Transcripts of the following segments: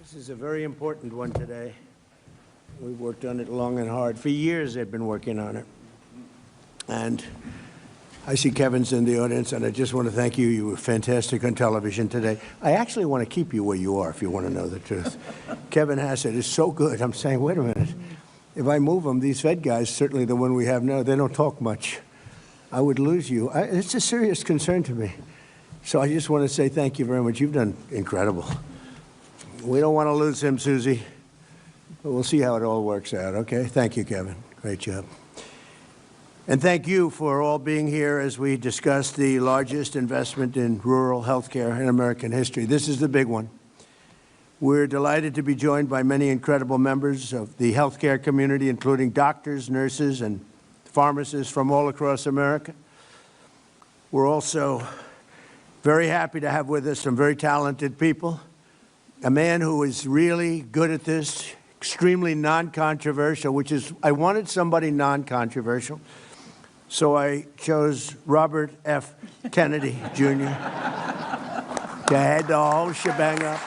This is a very important one today. We've worked on it long and hard. For years, they've been working on it. And I see Kevin's in the audience, and I just want to thank you. You were fantastic on television today. I actually want to keep you where you are, if you want to know the truth. Kevin Hassett is so good. I'm saying, wait a minute. If I move them, these Fed guys, certainly the one we have now, they don't talk much. I would lose you. It's a serious concern to me. So I just want to say thank you very much. You've done incredible. We don't want to lose him, Susie, but we'll see how it all works out, okay? Thank you, Kevin. Great job. And thank you for all being here as we discuss the largest investment in rural health care in American history. This is the big one. We're delighted to be joined by many incredible members of the healthcare community, including doctors, nurses, and pharmacists from all across America. We're also very happy to have with us some very talented people. A man who is really good at this, extremely non-controversial, which is, I wanted somebody non-controversial, so I chose Robert F. Kennedy, Jr. to head the whole shebang up.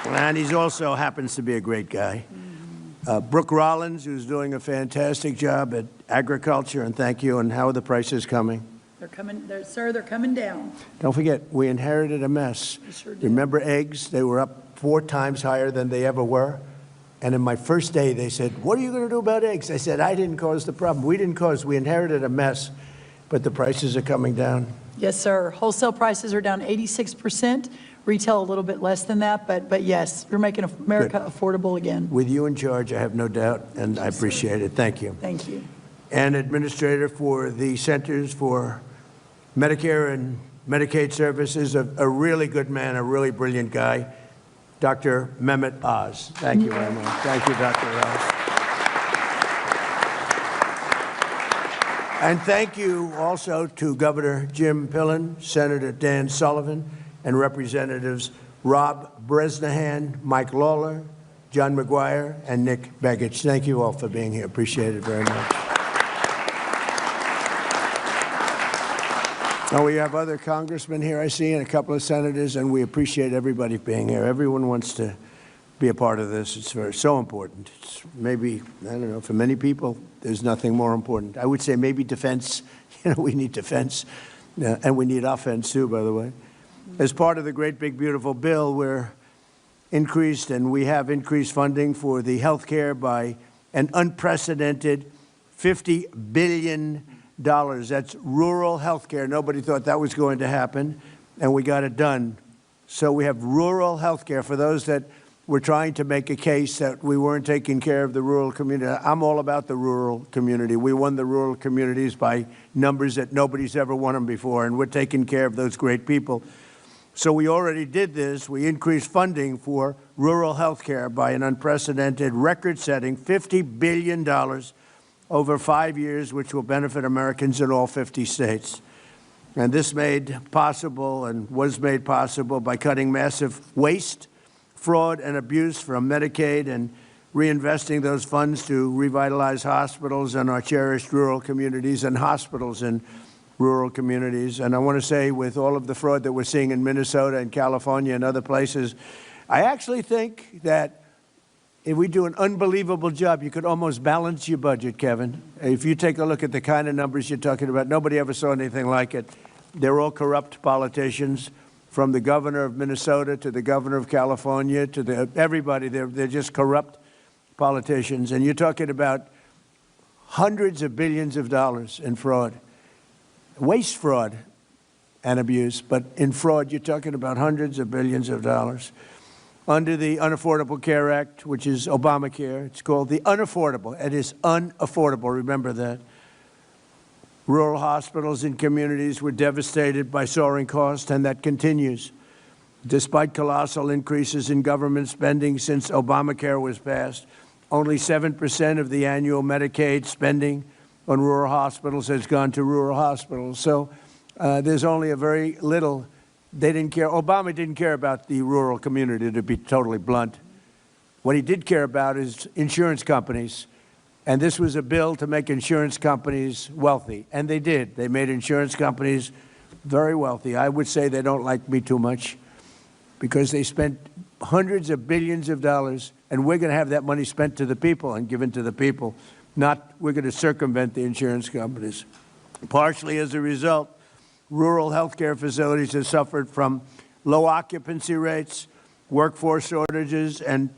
And he also happens to be a great guy. Brooke Rollins, who's doing a fantastic job at agriculture, and thank you. And how are the prices coming? They're coming, sir, they're coming down. Don't forget, we inherited a mess. We sure did. Remember eggs? They were up 4 times higher than they ever were. And in my first day, they said, what are you going to do about eggs? I said, I didn't cause the problem. We didn't cause, we inherited a mess, but the prices are coming down. Yes, sir. Wholesale prices are down 86%. Retail a little bit less than that, but yes, you're making America affordable again. With you in charge, I have no doubt, and I appreciate it. Thank you. Thank you. And Administrator for the Centers for Medicare and Medicaid Services, a really good man, a really brilliant guy, Dr. Mehmet Oz. Thank you very much. Thank you, Dr. Oz. And thank you also to Governor Jim Pillen, Senator Dan Sullivan, and Representatives Rob Bresnahan, Mike Lawler, John McGuire, and Nick Begich. Thank you all for being here. Appreciate it very much. Now, we have other congressmen here, I see, and a couple of senators, and we appreciate everybody being here. Everyone wants to be a part of this. It's so important. It's maybe, I don't know, for many people, there's nothing more important. I would say maybe defense. We need defense, and we need offense, too, by the way. As part of the great big beautiful bill, we're increased and we have increased funding for the health care by an unprecedented $50 billion. That's rural health care. Nobody thought that was going to happen, and we got it done. So we have rural health care for those that were trying to make a case that we weren't taking care of the rural community. I'm all about the rural community. We won the rural communities by numbers that nobody's ever won them before, and we're taking care of those great people. So we already did this. We increased funding for rural health care by an unprecedented, record-setting $50 billion over 5 years, which will benefit Americans in all 50 states. And this made possible and was made possible by cutting massive waste, fraud, and abuse from Medicaid and reinvesting those funds to revitalize hospitals and our cherished rural communities and hospitals in rural communities. And I want to say, with all of the fraud that we're seeing in Minnesota and California and other places, I actually think that if we do an unbelievable job, you could almost balance your budget, Kevin. If you take a look at the kind of numbers you're talking about, nobody ever saw anything like it. They're all corrupt politicians, from the governor of Minnesota to the governor of California to everybody. They're just corrupt politicians. And you're talking about hundreds of billions of dollars in fraud. Waste fraud and abuse, but in fraud, you're talking about hundreds of billions of dollars. Under the Unaffordable Care Act, which is Obamacare, it's called the unaffordable. It is unaffordable, remember that. Rural hospitals and communities were devastated by soaring costs, and that continues. Despite colossal increases in government spending since Obamacare was passed, only 7% of the annual Medicaid spending on rural hospitals has gone to rural hospitals. So there's only a very little. They didn't care. Obama didn't care about the rural community, to be totally blunt. What he did care about is insurance companies. And this was a bill to make insurance companies wealthy. And they did. They made insurance companies very wealthy. I would say they don't like me too much because they spent hundreds of billions of dollars, and we're going to have that money spent to the people and given to the people, not we're going to circumvent the insurance companies. Partially as a result, rural health care facilities have suffered from low occupancy rates, workforce shortages, and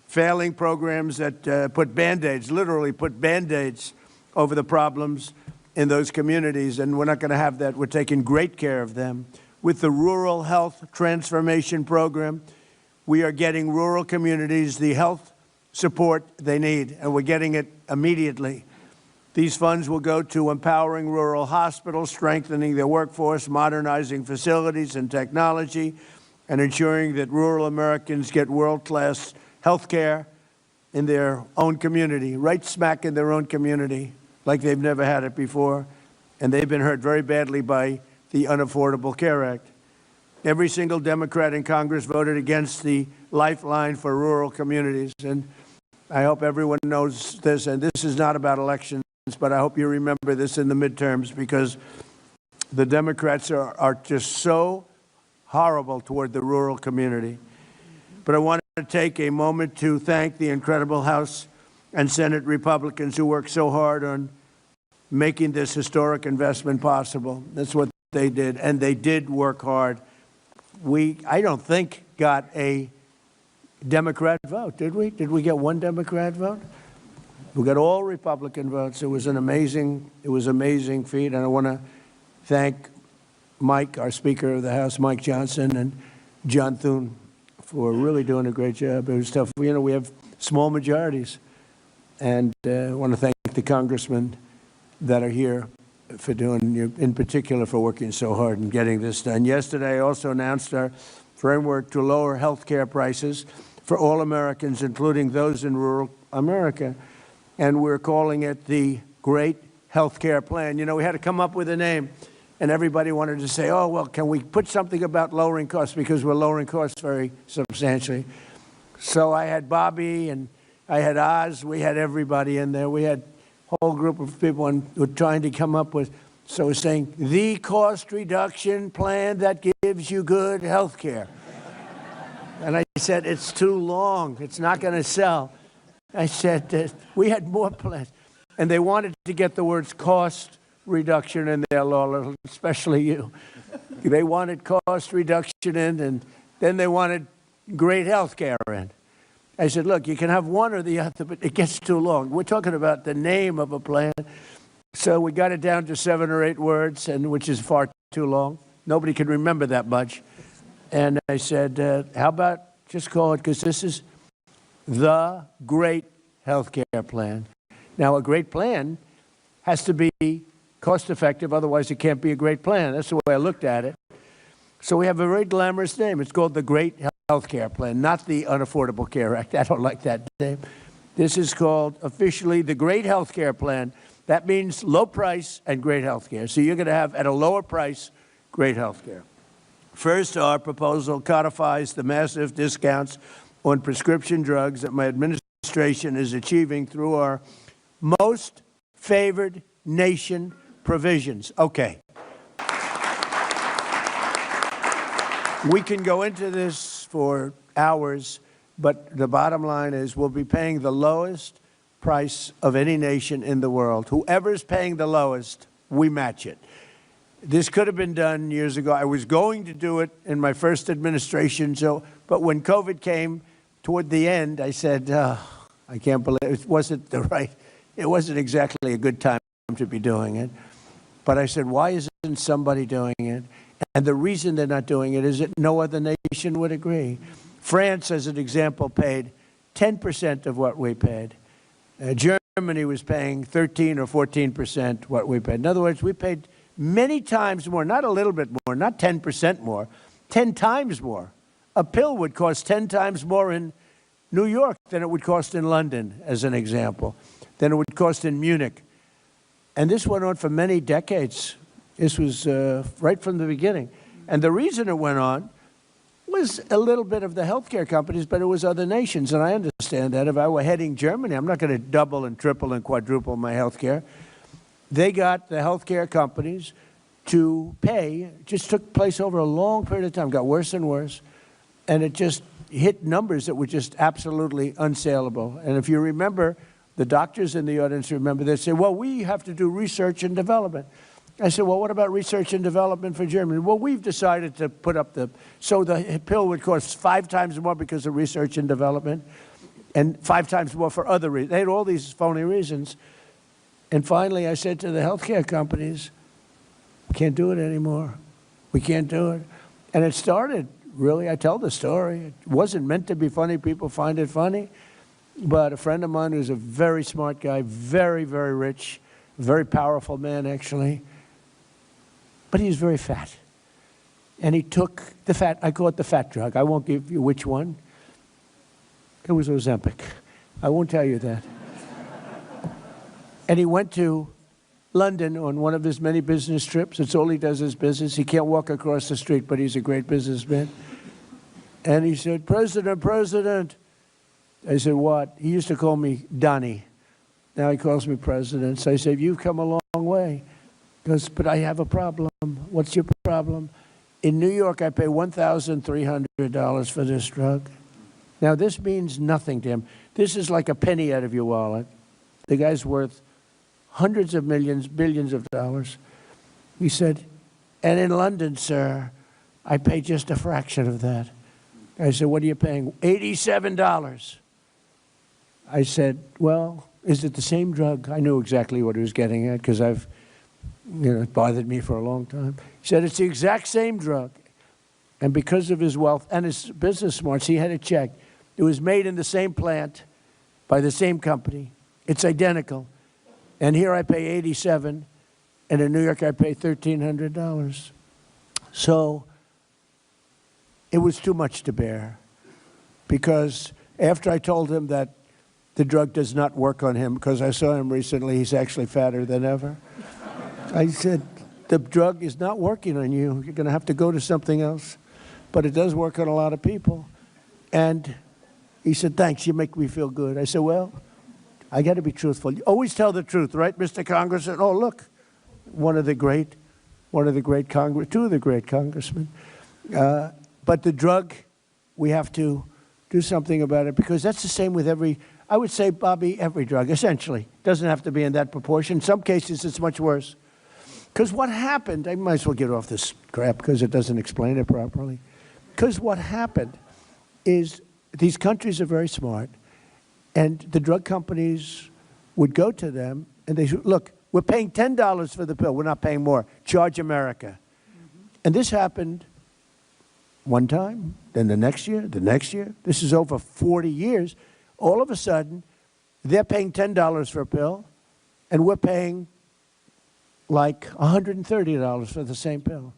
failing programs that put Band-Aids, literally put Band-Aids over the problems in those communities, and we're not going to have that. We're taking great care of them. With the Rural Health Transformation Program, we are getting rural communities the health support they need, and we're getting it immediately. These funds will go to empowering rural hospitals, strengthening their workforce, modernizing facilities and technology, and ensuring that rural Americans get world-class health care in their own community, right smack in their own community, like they've never had it before, and they've been hurt very badly by the Unaffordable Care Act. Every single Democrat in Congress voted against the lifeline for rural communities, and I hope everyone knows this, and this is not about elections, but I hope you remember this in the midterms, because the Democrats are just so horrible toward the rural community. But I want to take a moment to thank the incredible House and Senate Republicans who worked so hard on making this historic investment possible. That's what they did, and they did work hard. I don't think, got a Democrat vote, did we? Did we get one Democrat vote? We got all Republican votes. It was an amazing feat, and I want to thank Mike, our Speaker of the House, Mike Johnson, and John Thune for really doing a great job. It was tough. You know, we have small majorities, and I want to thank the congressmen that are here for doing, in particular, for working so hard and getting this done. Yesterday, I also announced our framework to lower health care prices for all Americans, including those in rural America. And we're calling it the Great Health Care Plan. You know, we had to come up with a name, and everybody wanted to say, oh, well, can we put something about lowering costs, because we're lowering costs very substantially. So I had Bobby, and I had Oz, we had everybody in there. We had a whole group of people, and we're trying to come up with, so we're saying, the cost reduction plan that gives you good health care. And I said, it's too long, it's not going to sell. I said, we had more plans. And they wanted to get the words cost reduction in there, Laura, especially you. They wanted cost reduction in, and then they wanted great health care in. I said, look, you can have one or the other, but it gets too long. We're talking about the name of a plan. So we got it down to 7 or 8 words, and which is far too long. Nobody can remember that much. And I said, how about just call it, because this is the Great Health Care Plan. Now, a great plan has to be cost-effective, otherwise it can't be a great plan. That's the way I looked at it. So we have a very glamorous name. It's called the Great Health Care Plan, not the Unaffordable Care Act. I don't like that name. This is called officially the Great Health Care Plan. That means low price and great health care. So you're going to have, at a lower price, great health care. First, our proposal codifies the massive discounts on prescription drugs that my administration is achieving through our most favored nation provisions. Okay. We can go into this for hours, but the bottom line is we'll be paying the lowest price of any nation in the world. Whoever's paying the lowest, we match it. This could have been done years ago. I was going to do it in my first administration, but when COVID came toward the end, I said, I can't believe it wasn't exactly a good time to be doing it. But I said, why isn't somebody doing it? And the reason they're not doing it is that no other nation would agree. France, as an example, paid 10% of what we paid. Germany was paying 13 or 14% what we paid. In other words, we paid many times more, not a little bit more, not 10% more, 10 times more. A pill would cost 10 times more in New York than it would cost in London, as an example, than it would cost in Munich. And this went on for many decades. This was right from the beginning. And the reason it went on was a little bit of the healthcare companies, but it was other nations. And I understand that. If I were heading Germany, I'm not going to double and triple and quadruple my healthcare. They got the healthcare companies to pay. It just took place over a long period of time, got worse and worse, and it just hit numbers that were just absolutely unsaleable. And if you remember, the doctors in the audience remember, they say, well, we have to do research and development. I said, well, what about research and development for Germany? Well, we've decided to put up so the pill would cost 5 times more because of research and development, and 5 times more for other reasons. They had all these phony reasons. And finally, I said to the healthcare companies, we can't do it anymore. We can't do it. And it started, really, I tell the story. It wasn't meant to be funny. People find it funny. But a friend of mine who's a very smart guy, very, very rich, very powerful man, actually, but he's very fat. And he took the fat, I call it the fat drug. I won't give you which one. It was Ozempic. I won't tell you that. And he went to London on one of his many business trips. It's all he does is business. He can't walk across the street, but he's a great businessman. And he said, President, President. I said, what? He used to call me Donnie. Now he calls me President. So I said, you've come a long way. He goes, but I have a problem. What's your problem? In New York, I pay $1,300 for this drug. Now, this means nothing to him. This is like a penny out of your wallet. The guy's worth hundreds of millions, billions of dollars. He said, and in London, sir, I pay just a fraction of that. I said, what are you paying? $87. I said, well, is it the same drug? I knew exactly what he was getting at because it bothered me for a long time. He said, it's the exact same drug. And because of his wealth and his business smarts, he had it checked. It was made in the same plant by the same company. It's identical. And here I pay $87, and in New York I pay $1,300. So it was too much to bear, because after I told him that the drug does not work on him, because I saw him recently, he's actually fatter than ever, I said, the drug is not working on you. You're going to have to go to something else. But it does work on a lot of people. And he said, thanks, you make me feel good. I said, well, I got to be truthful. You always tell the truth, right, Mr. Congressman? Oh, look, two of the great congressmen. But the drug, we have to do something about it, because that's the same with I would say, Bobby, every drug, essentially. It doesn't have to be in that proportion. In some cases, it's much worse. Because what happened, I might as well get off this crap because it doesn't explain it properly. Because what happened is these countries are very smart, and the drug companies would go to them and they said, look, we're paying $10 for the pill. We're not paying more. Charge America. And this happened one time, then the next year, the next year. This is over 40 years. All of a sudden, they're paying $10 for a pill, and we're paying like $130 for the same pill.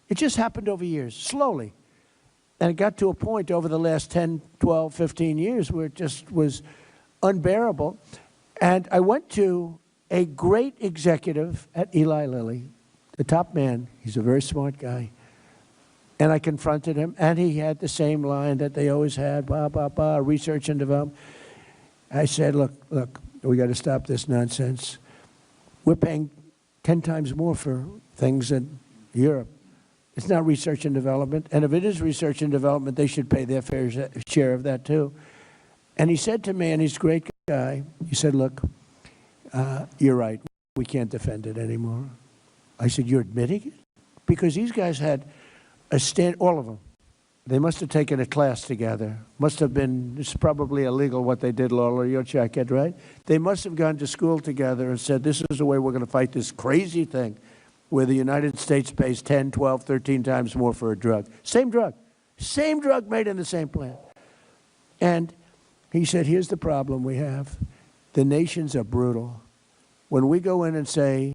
It just happened over years, slowly. And it got to a point over the last 10, 12, 15 years where it just was unbearable. And I went to a great executive at Eli Lilly, the top man. He's a very smart guy. And I confronted him, and he had the same line that they always had, blah, blah, blah, research and development. I said, look, we got to stop this nonsense. We're paying 10 times more for things in Europe. It's not research and development. And if it is research and development, they should pay their fair share of that too. And he said to me, and he's a great guy, he said, look, you're right. We can't defend it anymore. I said, you're admitting it? Because these guys had all of them. They must have taken a class together. Must have been, it's probably illegal what they did, Lola, you'll check it, right? They must have gone to school together and said, this is the way we're going to fight this crazy thing where the United States pays 10, 12, 13 times more for a drug. Same drug made in the same plant. And he said, here's the problem we have. The nations are brutal. When we go in and say,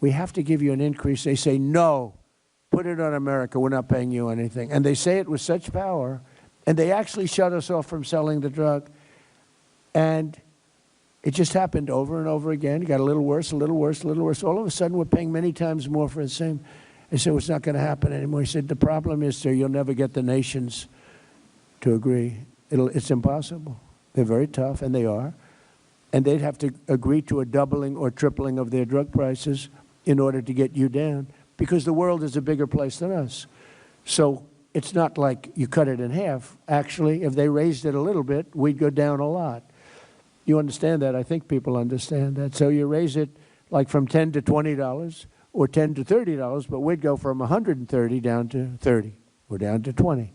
we have to give you an increase, they say, no. Put it on America, we're not paying you anything. And they say it with such power, and they actually shut us off from selling the drug. And it just happened over and over again. It got a little worse, a little worse, a little worse. All of a sudden, we're paying many times more for the same. I said, well, it's not going to happen anymore. He said, the problem is, sir, you'll never get the nations to agree. It's impossible. They're very tough, and they are. And they'd have to agree to a doubling or tripling of their drug prices in order to get you down. because the world is a bigger place than us. So it's not like you cut it in half. Actually, if they raised it a little bit, we'd go down a lot. You understand that? I think people understand that. So you raise it like from $10 to $20 or $10 to $30, but we'd go from 130 down to 30 or down to 20.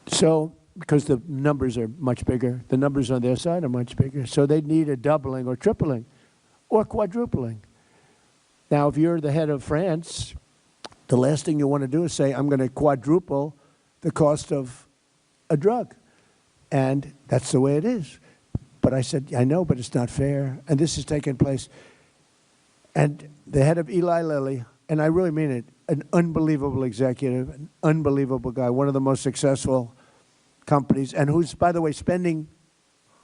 So, because the numbers are much bigger, the numbers on their side are much bigger. So they'd need a doubling or tripling or quadrupling. Now, if you're the head of France, the last thing you want to do is say, I'm going to quadruple the cost of a drug. And that's the way it is. But I said, I know, but it's not fair. And this is taking place. And the head of Eli Lilly, and I really mean it, an unbelievable executive, an unbelievable guy, one of the most successful companies, and who's, by the way, spending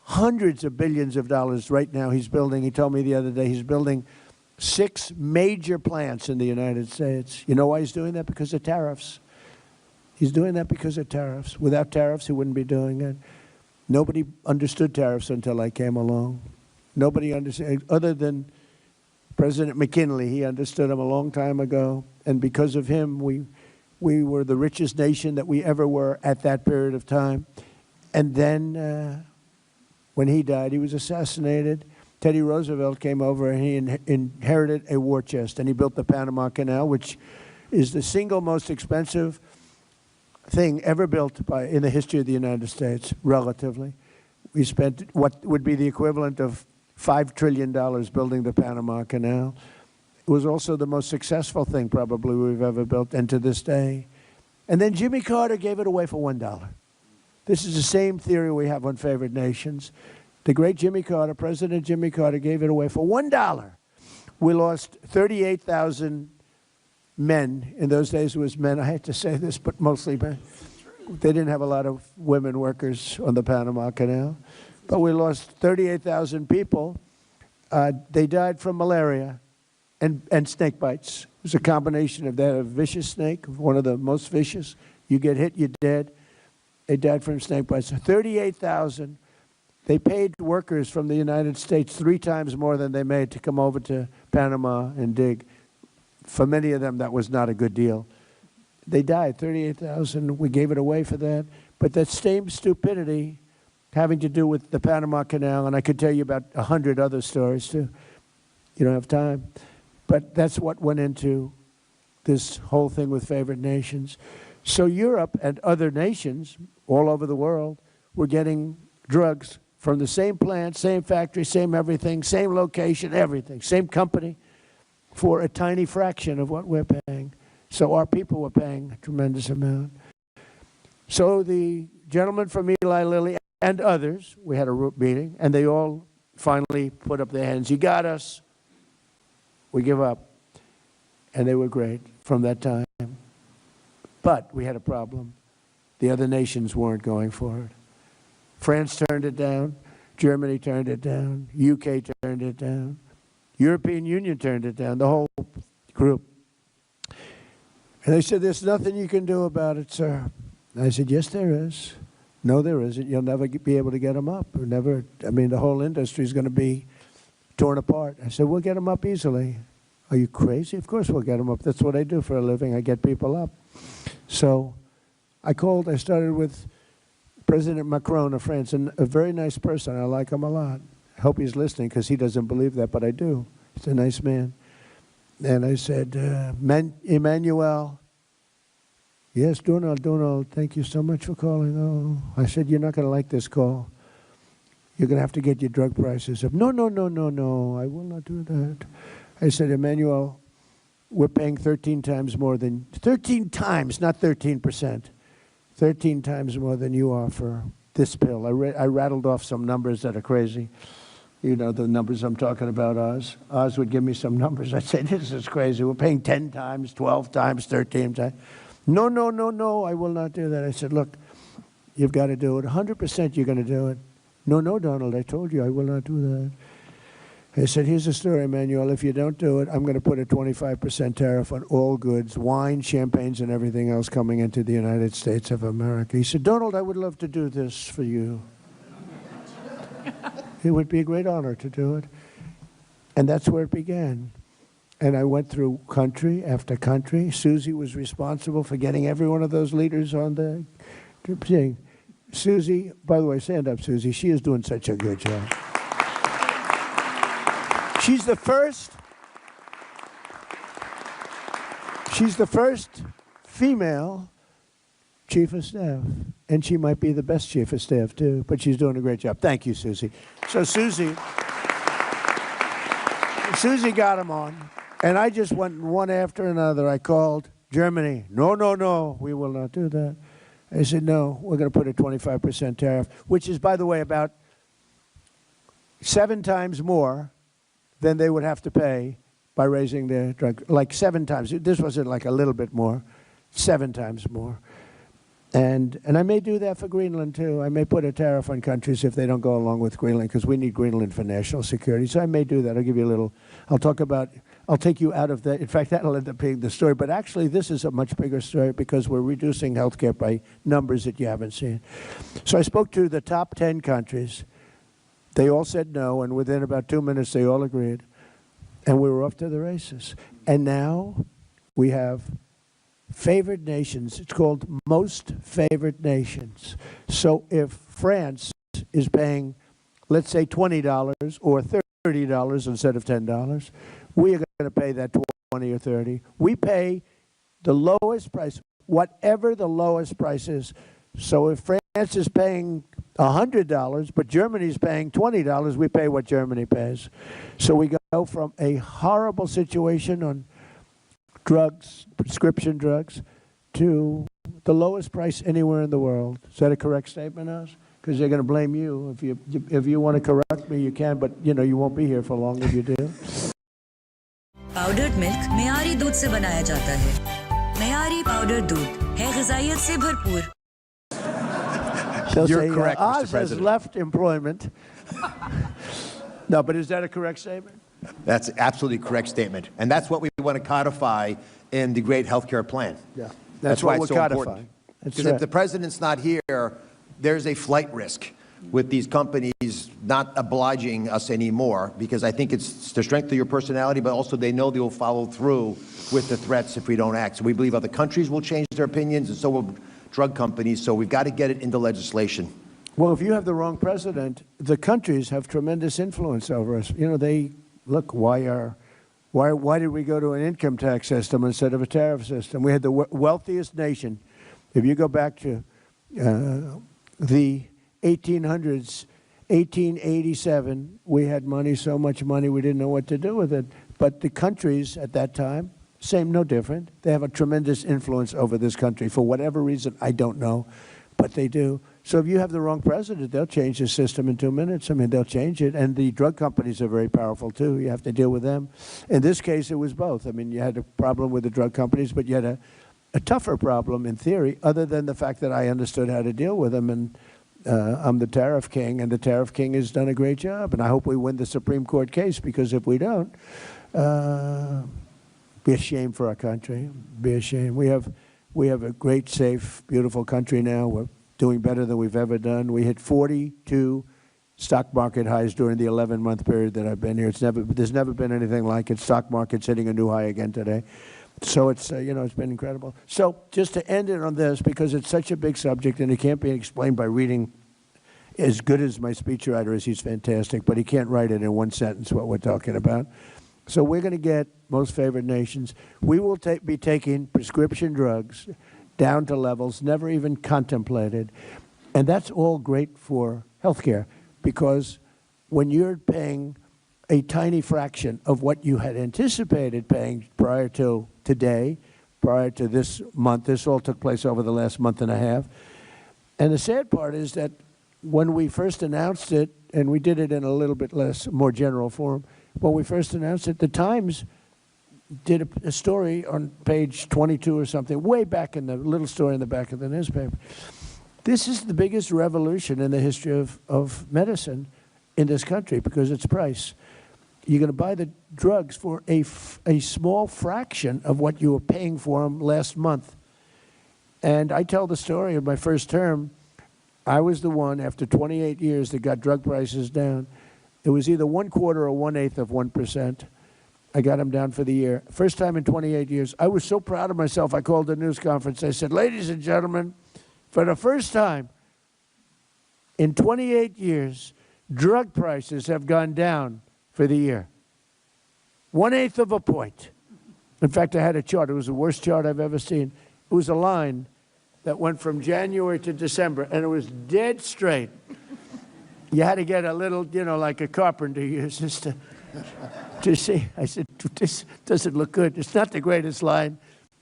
hundreds of billions of dollars right now. He's building, he told me the other day, he's building 6 major plants in the United States. You know why he's doing that? Because of tariffs. He's doing that because of tariffs. Without tariffs, he wouldn't be doing it. Nobody understood tariffs until I came along. Nobody understood, other than President McKinley. He understood them a long time ago. And because of him, we were the richest nation that we ever were at that period of time. And then when he died, he was assassinated. Teddy Roosevelt came over and he inherited a war chest. And he built the Panama Canal, which is the single most expensive thing ever built in the history of the United States, relatively. We spent what would be the equivalent of $5 trillion building the Panama Canal. It was also the most successful thing probably we've ever built, and to this day. And then Jimmy Carter gave it away for $1. This is the same theory we have on favored nations. The great Jimmy Carter, President Jimmy Carter, gave it away for $1. We lost 38,000 men. In those days it was men. I hate to say this, but mostly men. They didn't have a lot of women workers on the Panama Canal. But we lost 38,000 people. They died from malaria and snake bites. It was a combination of that, a vicious snake, one of the most vicious. You get hit, you're dead. They died from snake bites. 38,000. They paid workers from the United States 3 times more than they made to come over to Panama and dig. For many of them, that was not a good deal. They died, 38,000. We gave it away for that. But that same stupidity having to do with the Panama Canal, and I could tell you about 100 other stories too. You don't have time. But that's what went into this whole thing with favored nations. So Europe and other nations all over the world were getting drugs from the same plant, same factory, same everything, same location, everything, same company, for a tiny fraction of what we're paying. So our people were paying a tremendous amount. So the gentleman from Eli Lilly and others, we had a meeting, and they all finally put up their hands. You got us. We give up. And they were great from that time. But we had a problem. The other nations weren't going for it. France turned it down. Germany turned it down. UK turned it down. European Union turned it down, the whole group. And they said, there's nothing you can do about it, sir. And I said, yes, there is. No, there isn't. You'll never be able to get them up. Never. I mean, the whole industry is going to be torn apart. I said, we'll get them up easily. Are you crazy? Of course we'll get them up. That's what I do for a living. I get people up. So I started with President Macron of France, and a very nice person. I like him a lot. I hope he's listening because he doesn't believe that, but I do. He's a nice man. And I said, Emmanuel, yes, Donald, thank you so much for calling. Oh, I said, you're not going to like this call. You're going to have to get your drug prices up. No, I will not do that. I said, Emmanuel, we're paying 13 times more than, 13 times, not 13%, 13 times more than you are for this pill. I rattled off some numbers that are crazy. You know the numbers I'm talking about, Oz. Oz would give me some numbers. I'd say, this is crazy. We're paying 10 times, 12 times, 13 times. No, I will not do that. I said, look, you've got to do it. 100% you're going to do it. No, Donald, I told you I will not do that. I said, here's the story, Emmanuel. If you don't do it, I'm going to put a 25% tariff on all goods, wine, champagnes, and everything else coming into the United States of America. He said, Donald, I would love to do this for you. It would be a great honor to do it. And that's where it began. And I went through country after country. Susie was responsible for getting every one of those leaders on the thing. Susie, by the way, stand up, Susie. She is doing such a good job. She's the first female chief of staff. And she might be the best chief of staff, too. But she's doing a great job. Thank you, Susie. So Susie got them on. And I just went one after another. I called Germany. No, no, no, we will not do that. I said, no, we're going to put a 25% tariff, which is, by the way, about 7 times more than they would have to pay by raising their drug, like 7 times. This wasn't like a little bit more, 7 times more. And I may do that for Greenland, too. I may put a tariff on countries if they don't go along with Greenland, because we need Greenland for national security. So I may do that. I'll give you a little, I'll take you out of that. In fact, that'll end up being the story. But actually, this is a much bigger story because we're reducing health care by numbers that you haven't seen. So I spoke to the top 10 countries. They all said no, and within about 2 minutes, they all agreed. And we were off to the races. And now we have favored nations. It's called most favored nations. So if France is paying, let's say, $20 or $30 instead of $10, we are going to pay that 20 or 30. We pay the lowest price, whatever the lowest price is. So if France is paying $100, but Germany is paying $20, we pay what Germany pays. So we go from a horrible situation on drugs, prescription drugs, to the lowest price anywhere in the world. Is that a correct statement, Oz? Because they're going to blame you. If you want to correct me, you can, but you won't be here for long if you do. Powdered milk मियारी दूध से बनाया जाता है। मियारी powder दूध है ग़िज़ाइयत से भरपूर। You're correct, Mr. President. Oz has left employment. No, but is that a correct statement? That's absolutely correct statement. And that's what we want to codify in the great health care plan. Yeah, that's why it's we're so codifying. important. Because if the president's not here, there's a flight risk with these companies not obliging us anymore, because I think it's the strength of your personality, but also they know they will follow through with the threats if we don't act. So we believe other countries will change their opinions, and so will drug companies. So we've got to get it into legislation. Well, if you have the wrong president, the countries have tremendous influence over us. They look, why did we go to an income tax system instead of a tariff system? We had the wealthiest nation. If you go back to the 1800s, 1887, we had money, so much money, we didn't know what to do with it. But the countries at that time, same, no different. They have a tremendous influence over this country. For whatever reason, I don't know, but they do. So if you have the wrong president, they'll change the system in 2 minutes. I mean, they'll change it. And the drug companies are very powerful, too. You have to deal with them. In this case, it was both. I mean, you had a problem with the drug companies, but you had a tougher problem, in theory, other than the fact that I understood how to deal with them. And I'm the tariff king, and the tariff king has done a great job. And I hope we win the Supreme Court case, because if we don't, be a shame for our country. Be a shame. We have a great, safe, beautiful country now. We're doing better than we've ever done. We hit 42 stock market highs during the 11-month period that I've been here. There's never been anything like it. Stock market's hitting a new high again today. So it's, it's been incredible. So just to end it on this, because it's such a big subject and it can't be explained by reading. As good as my speechwriter is, he's fantastic, but he can't write it in one sentence what we're talking about. So we're going to get most favored nations. We will be taking prescription drugs down to levels never even contemplated. And that's all great for health care, because when you're paying a tiny fraction of what you had anticipated paying prior to today, prior to this month, this all took place over the last month and a half. And the sad part is that when we first announced it, and we did it in a little bit more general form, when we first announced it, the Times did a story on page 22 or something, way back in the little story in the back of the newspaper. This is the biggest revolution in the history of medicine in this country, because it's price. You're going to buy the drugs for a small fraction of what you were paying for them last month. And I tell the story of my first term. I was the one, after 28 years, that got drug prices down. It was either 1/4 or 1/8 of 1%. I got them down for the year. First time in 28 years. I was so proud of myself, I called a news conference. I said, ladies and gentlemen, for the first time in 28 years, drug prices have gone down for the year. 1/8 of a point. In fact, I had a chart. It was the worst chart I've ever seen. It was a line that went from January to December, and it was dead straight. You had to get a little, like a carpenter uses to see. I said, this doesn't look good. It's not the greatest line,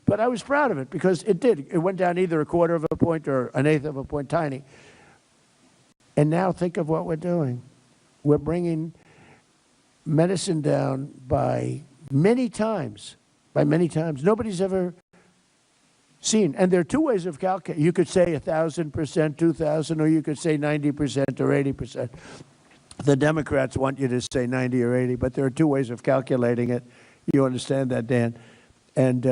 but I was proud of it because it did. It went down either 1/4 of a point or 1/8 of a point, tiny. And now think of what we're doing. We're bringing medicine down by many times. Nobody's ever seen. And there are two ways of calculating. You could say 1,000%, 2,000, or you could say 90% or 80%. The Democrats want you to say 90 or 80, but there are two ways of calculating it. You understand that, Dan? And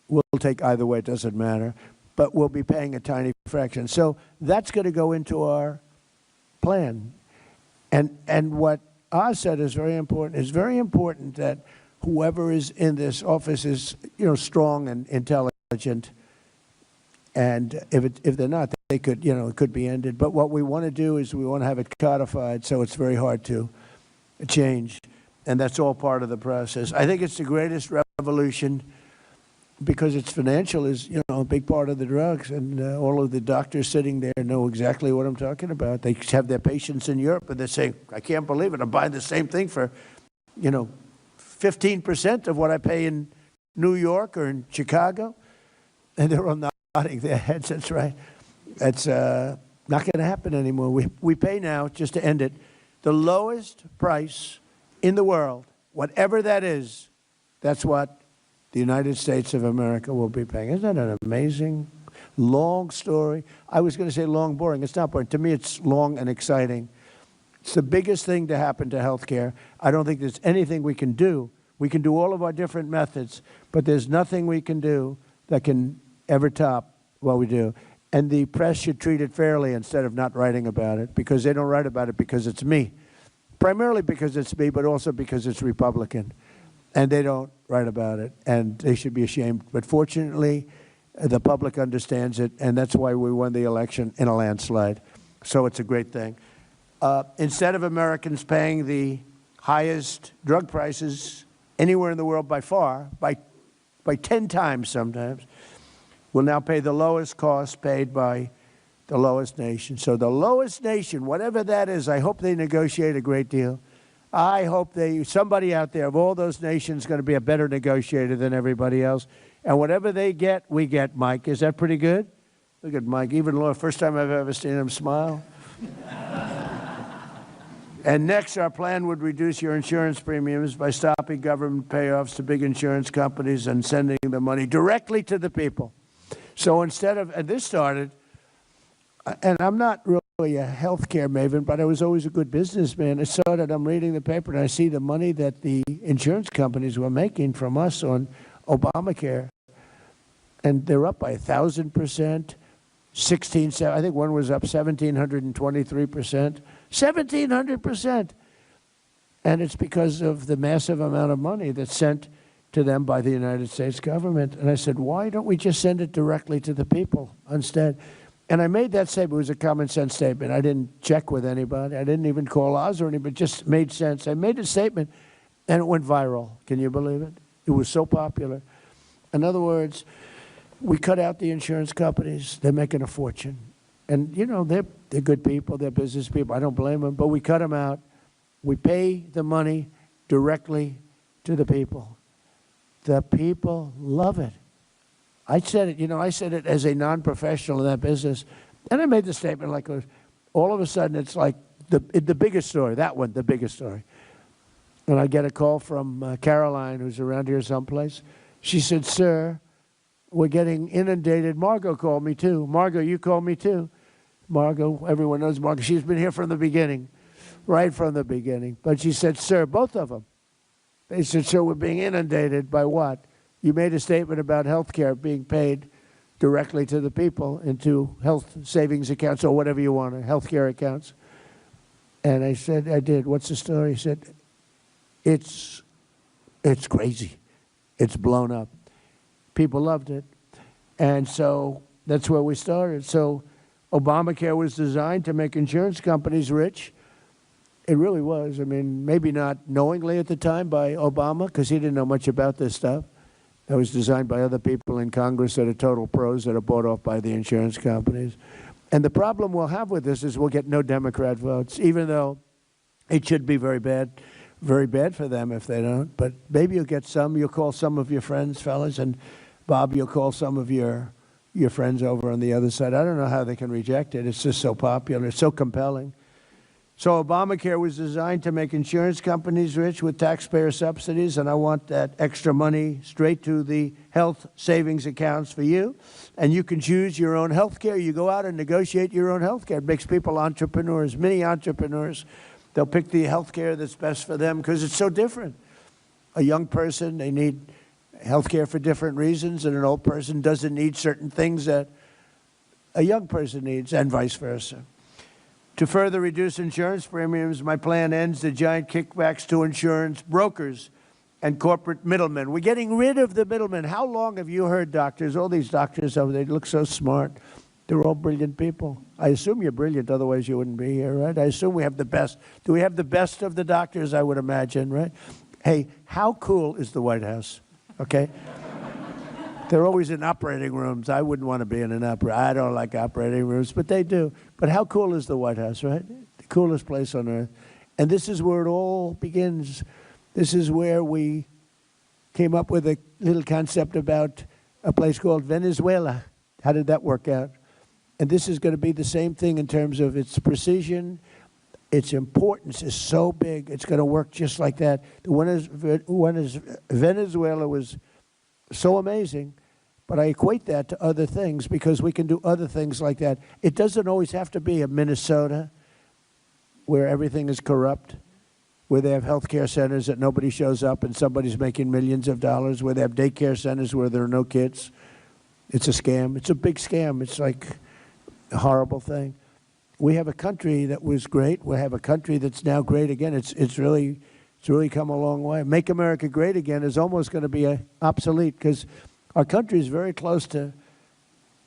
we'll take either way. It doesn't matter. But we'll be paying a tiny fraction. So that's going to go into our plan. And what Oz said is very important. It's very important that whoever is in this office is, strong and intelligent. And if they're not, they could, it could be ended. But what we want to do is we want to have it codified so it's very hard to change. And that's all part of the process. I think it's the greatest revolution because it's financial is, a big part of the drugs. And all of the doctors sitting there know exactly what I'm talking about. They have their patients in Europe and they're saying, I can't believe it. I'm buying the same thing for, 15% of what I pay in New York or in Chicago. And they're all nodding their heads. That's right. That's not going to happen anymore. We pay now, just to end it, the lowest price in the world, whatever that is, that's what the United States of America will be paying. Isn't that an amazing, long story? I was going to say long, boring. It's not boring. To me, it's long and exciting. It's the biggest thing to happen to healthcare. I don't think there's anything we can do. We can do all of our different methods, but there's nothing we can do that can ever top what we do. And the press should treat it fairly instead of not writing about it, because they don't write about it because it's me. Primarily because it's me, but also because it's Republican. And they don't write about it, and they should be ashamed. But fortunately, the public understands it, and that's why we won the election in a landslide. So it's a great thing. Instead of Americans paying the highest drug prices anywhere in the world by far, by 10 times sometimes, we'll now pay the lowest cost paid by the lowest nation. So the lowest nation, whatever that is, I hope they negotiate a great deal. I hope somebody out there of all those nations is going to be a better negotiator than everybody else. And whatever they get, we get, Mike. Is that pretty good? Look at Mike. Even Laura, first time I've ever seen him smile. And next, our plan would reduce your insurance premiums by stopping government payoffs to big insurance companies and sending the money directly to the people. So instead of, and this started, and I'm not really a healthcare maven, but I was always a good businessman. It started, I'm reading the paper, and I see the money that the insurance companies were making from us on Obamacare. And they're up by 1,000%, I think one was up 1,723%, 1,700%. And it's because of the massive amount of money that's sent to them by the United States government. And I said, why don't we just send it directly to the people instead? And I made that statement. It was a common sense statement. I didn't check with anybody. I didn't even call Oz or anybody. It just made sense. I made a statement, and it went viral. Can you believe it? It was so popular. In other words, we cut out the insurance companies. They're making a fortune. And, they're good people. They're business people. I don't blame them. But we cut them out. We pay the money directly to the people. The people love it. I said it, I said it as a non-professional in that business. And I made the statement like, all of a sudden, it's like the biggest story, that one, the biggest story. And I get a call from Caroline, who's around here someplace. She said, sir, we're getting inundated. Margot called me too. Margot, you called me too. Margot, everyone knows Margot. She's been here from the beginning, right from the beginning. But she said, sir, both of them. They said, sir, we're being inundated by what? You made a statement about health care being paid directly to the people into health savings accounts or whatever you want, health care accounts. And I said, I did. What's the story? He said, it's It's crazy. It's blown up. People loved it. And so that's where we started. So Obamacare was designed to make insurance companies rich. It really was. I mean, maybe not knowingly at the time by Obama, because he didn't know much about this stuff. That was designed by other people in Congress that are total pros that are bought off by the insurance companies. And the problem we'll have with this is we'll get no Democrat votes, even though it should be very bad for them if they don't. But maybe you'll get some. You'll call some of your friends, fellas, and Bob, you'll call some of your friends over on the other side. I don't know how they can reject it. It's just so popular. It's so compelling. So Obamacare was designed to make insurance companies rich with taxpayer subsidies, and I want that extra money straight to the health savings accounts for you. And you can choose your own health care. You go out and negotiate your own health care. It makes people entrepreneurs, mini entrepreneurs. They'll pick the health care that's best for them because it's so different. A young person, they need health care for different reasons, and an old person doesn't need certain things that a young person needs, and vice versa. To further reduce insurance premiums, my plan ends the giant kickbacks to insurance brokers and corporate middlemen. We're getting rid of the middlemen. How long have you heard doctors, all these doctors over there, look so smart. They're all brilliant people. I assume you're brilliant, otherwise you wouldn't be here, right? I assume we have the best. Do we have the best of the doctors, I would imagine, right? Hey, how cool is the White House, okay? They're always in operating rooms. I wouldn't want to be in an operating. I don't like operating rooms, but they do. But how cool is the White House, right? The coolest place on earth. And this is where it all begins. This is where we came up with a little concept about a place called Venezuela. How did that work out? And this is going to be the same thing in terms of its precision. Its importance is so big, it's going to work just like that. The one is Venezuela was so amazing, but I equate that to other things because we can do other things like that. It doesn't always have to be a Minnesota where everything is corrupt, where they have health care centers that nobody shows up and somebody's making millions of dollars, where they have daycare centers where there are no kids. It's a scam. It's a big scam. It's like a horrible thing. We have a country that was great. We have a country that's now great again. It's really come a long way. Make America Great Again is almost going to be obsolete because our country is very close to,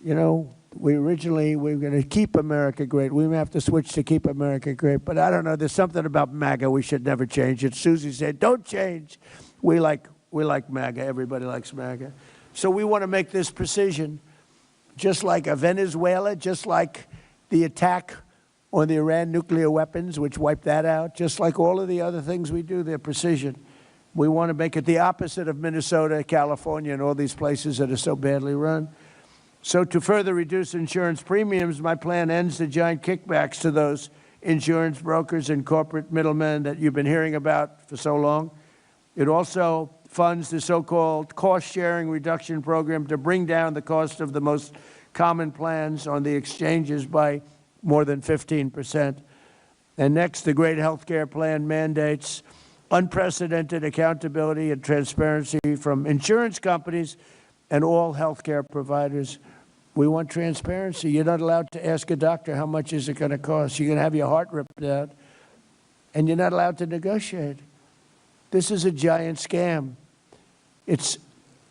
you know, we were going to keep America great. We may have to switch to keep America great. But I don't know. There's something about MAGA we should never change it. Susie said, don't change. We like MAGA. Everybody likes MAGA. So we want to make this precision, just like a Venezuela, just like the attack on the Iran nuclear weapons, which wiped that out, just like all of the other things we do, they're precision. We want to make it the opposite of Minnesota, California, and all these places that are so badly run. So to further reduce insurance premiums, my plan ends the giant kickbacks to those insurance brokers and corporate middlemen that you've been hearing about for so long. It also funds the so-called cost-sharing reduction program to bring down the cost of the most common plans on the exchanges by more than 15%. And next, the great health care plan mandates unprecedented accountability and transparency from insurance companies and all health care providers. We want transparency. You're not allowed to ask a doctor how much is it going to cost. You're going to have your heart ripped out, and you're not allowed to negotiate. This is a giant scam. It's,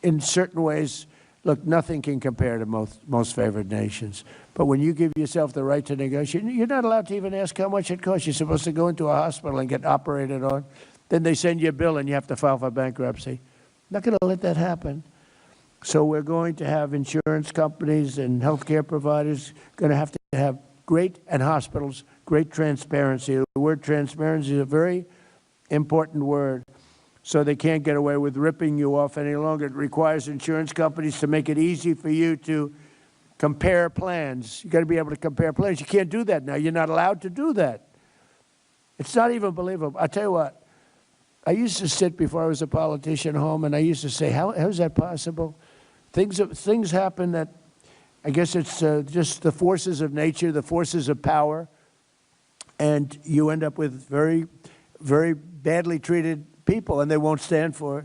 in certain ways, look, nothing can compare to most favored nations. But when you give yourself the right to negotiate, you're not allowed to even ask how much it costs. You're supposed to go into a hospital and get operated on. Then they send you a bill and you have to file for bankruptcy. Not going to let that happen. So we're going to have insurance companies and healthcare providers going to have great, and hospitals, great transparency. The word transparency is a very important word. So they can't get away with ripping you off any longer. It requires insurance companies to make it easy for you to compare plans. You've got to be able to compare plans. You can't do that now. You're not allowed to do that. It's not even believable. I'll tell you what. I used to sit before I was a politician home, and I used to say, how is that possible? Things happen that, I guess it's just the forces of nature, the forces of power, and you end up with very, very badly treated people, and they won't stand for it.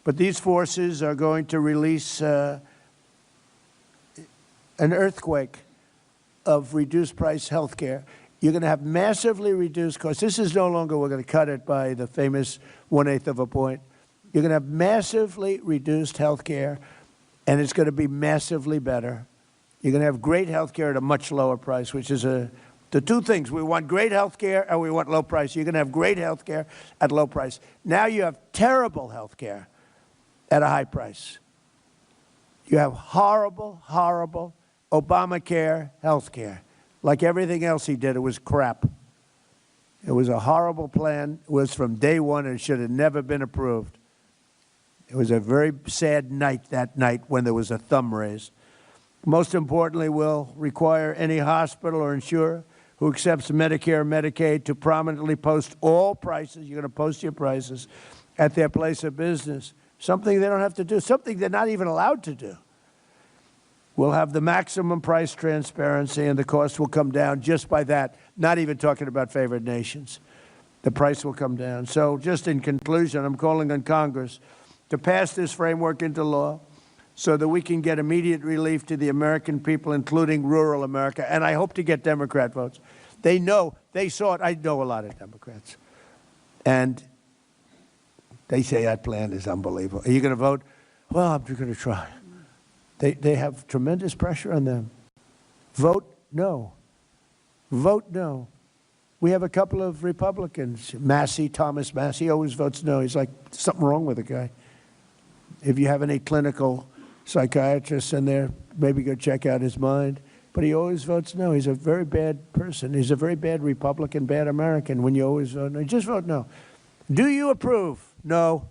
But these forces are going to release an earthquake of reduced price health care. You're going to have massively reduced costs. This is no longer we're going to cut it by the famous 1/8 of a point. You're going to have massively reduced health care, and it's going to be massively better. You're going to have great health care at a much lower price, which is the two things. We want great health care and we want low price. You're going to have great health care at low price. Now you have terrible health care at a high price. You have horrible, horrible Obamacare health care. Like everything else he did, it was crap. It was a horrible plan. It was from day one and should have never been approved. It was a very sad night that night when there was a thumb raised. Most importantly, will require any hospital or insurer who accepts Medicare or Medicaid to prominently post all prices. You're going to post your prices at their place of business. Something they don't have to do, something they're not even allowed to do. We'll have the maximum price transparency, and the cost will come down just by that, not even talking about favored nations. The price will come down. So just in conclusion, I'm calling on Congress to pass this framework into law so that we can get immediate relief to the American people, including rural America. And I hope to get Democrat votes. They know, they saw it. I know a lot of Democrats. And they say that plan is unbelievable. Are you going to vote? Well, I'm going to try. They have tremendous pressure on them. Vote no. Vote no. We have a couple of Republicans. Massey, Thomas Massey, always votes no. He's like, something wrong with the guy. If you have any clinical psychiatrists in there, maybe go check out his mind. But he always votes no. He's a very bad person. He's a very bad Republican, bad American when you always vote no. Just vote no. Do you approve? No.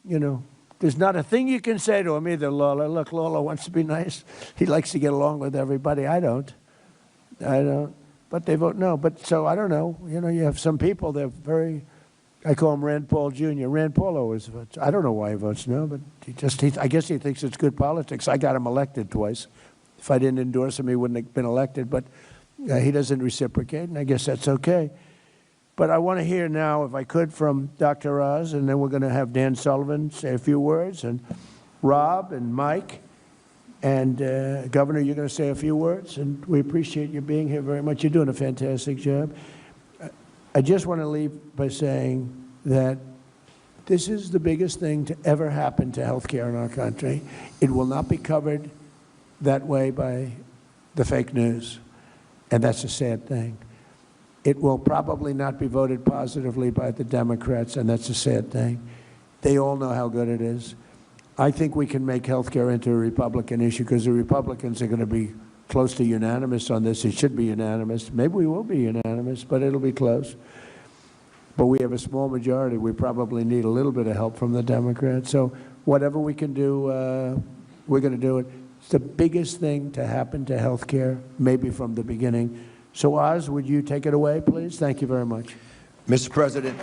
You know, there's not a thing you can say to him either, Lola. Look, Lola wants to be nice. He likes to get along with everybody. I don't. But they vote no. But so I don't know. You know, you have some people, they're very, I call him Rand Paul Jr. Rand Paul always votes. I don't know why he votes no, but I guess he thinks it's good politics. I got him elected twice. If I didn't endorse him, he wouldn't have been elected. But he doesn't reciprocate, and I guess that's okay. But I want to hear now, if I could, from Dr. Oz, and then we're going to have Dan Sullivan say a few words, and Rob and Mike. And Governor, you're going to say a few words, and we appreciate you being here very much. You're doing a fantastic job. I just want to leave by saying that this is the biggest thing to ever happen to health care in our country. It will not be covered that way by the fake news, and that's a sad thing. It will probably not be voted positively by the Democrats, and that's a sad thing. They all know how good it is. I think we can make health care into a Republican issue because the Republicans are going to be close to unanimous on this. It should be unanimous. Maybe we will be unanimous, but it'll be close. But we have a small majority. We probably need a little bit of help from the Democrats. So whatever we can do, we're going to do it. It's the biggest thing to happen to health care, maybe from the beginning. So Oz, would you take it away, please? Thank you very much. Mr. President.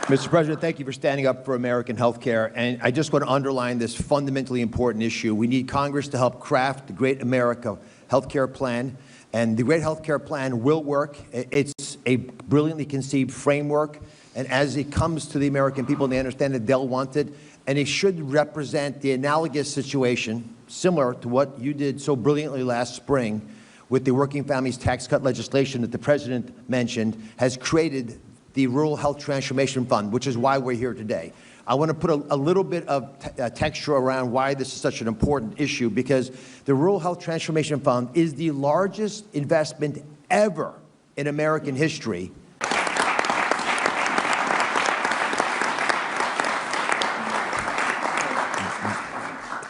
Mr. President, thank you for standing up for American health care. And I just want to underline this fundamentally important issue. We need Congress to help craft the Great America Health Care Plan. And the Great Health Care Plan will work. It's a brilliantly conceived framework. And as it comes to the American people, they understand that they'll want it. And it should represent the analogous situation, similar to what you did so brilliantly last spring with the Working Families Tax Cut legislation that the President mentioned, has created the Rural Health Transformation Fund, which is why we're here today. I want to put a little bit of texture around why this is such an important issue, because the Rural Health Transformation Fund is the largest investment ever in American history.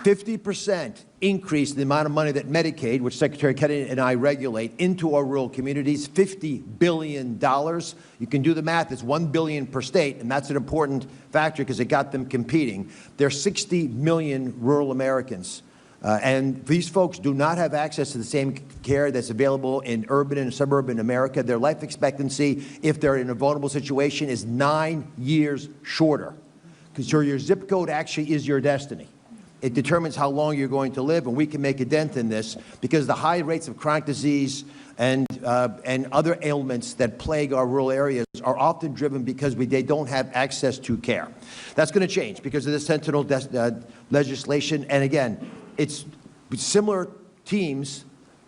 50% increase in the amount of money that Medicaid, which Secretary Kennedy and I regulate, into our rural communities, $50 billion. You can do the math, it's $1 billion per state, and that's an important factor because it got them competing. There are 60 million rural Americans, and these folks do not have access to the same care that's available in urban and suburban America. Their life expectancy, if they're in a vulnerable situation, is 9 years shorter, because your zip code actually is your destiny. It determines how long you're going to live, and we can make a dent in this because the high rates of chronic disease and other ailments that plague our rural areas are often driven because they don't have access to care. That's going to change because of the Sentinel legislation. And again, it's similar teams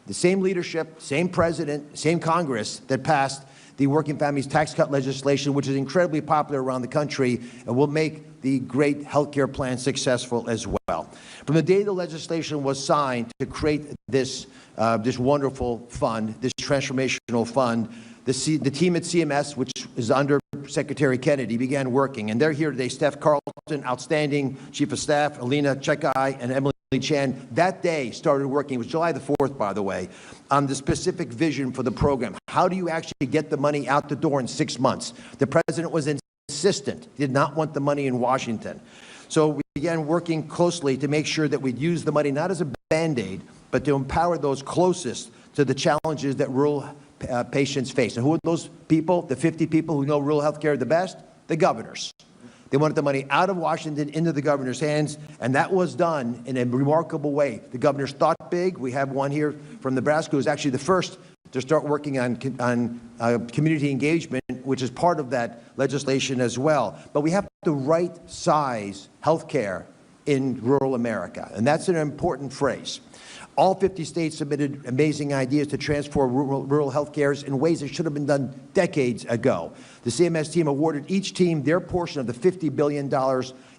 the same leadership, same president, same Congress that passed the Working Families Tax Cut legislation, which is incredibly popular around the country and will make the great health care plan successful as well. From the day the legislation was signed to create this wonderful fund, this transformational fund, the team at CMS, which is under Secretary Kennedy, began working. And they're here today. Steph Carlton, outstanding Chief of Staff, Alina Chekai, and Emily Chan. That day started working. It was July the 4th, by the way, on the specific vision for the program. How do you actually get the money out the door in 6 months? The president was insistent, did not want the money in Washington. So we began working closely to make sure that we'd use the money not as a Band-Aid, but to empower those closest to the challenges that rural patients face. And who are those people, the 50 people who know rural health care the best? The governors. They wanted the money out of Washington into the governor's hands, and that was done in a remarkable way. The governors thought big. We have one here from Nebraska who was actually the first to start working on community engagement, which is part of that legislation as well. But we have the right size health care in rural America, and that's an important phrase. All 50 states submitted amazing ideas to transform rural health care in ways that should have been done decades ago. The CMS team awarded each team their portion of the $50 billion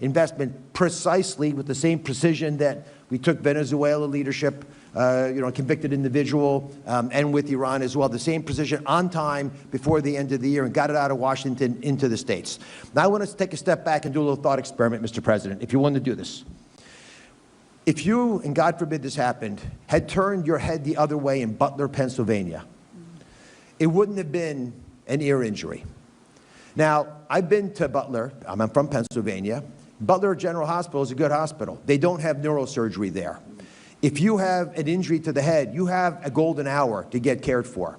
investment precisely with the same precision that we took Venezuela leadership, convicted individual, and with Iran as well, the same precision on time before the end of the year, and got it out of Washington into the states. Now I want to take a step back and do a little thought experiment, Mr. President, if you want to do this. If you, and God forbid this happened, had turned your head the other way in Butler, Pennsylvania, it wouldn't have been an ear injury. Now, I've been to Butler. I'm from Pennsylvania. Butler General Hospital is a good hospital. They don't have neurosurgery there. If you have an injury to the head, you have a golden hour to get cared for.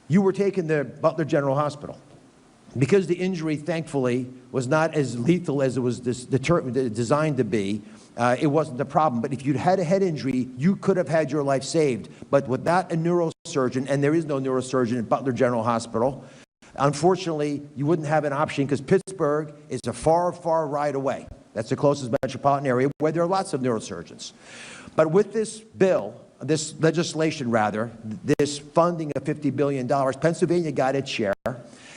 You were taken to Butler General Hospital. Because the injury, thankfully, was not as lethal as it was designed to be, it wasn't a problem. But if you'd had a head injury, you could have had your life saved. But without a neurosurgeon, and there is no neurosurgeon at Butler General Hospital, unfortunately, you wouldn't have an option because Pittsburgh is a far, far ride away. That's the closest metropolitan area where there are lots of neurosurgeons. But with this bill, this legislation rather, this funding of $50 billion, Pennsylvania got its share.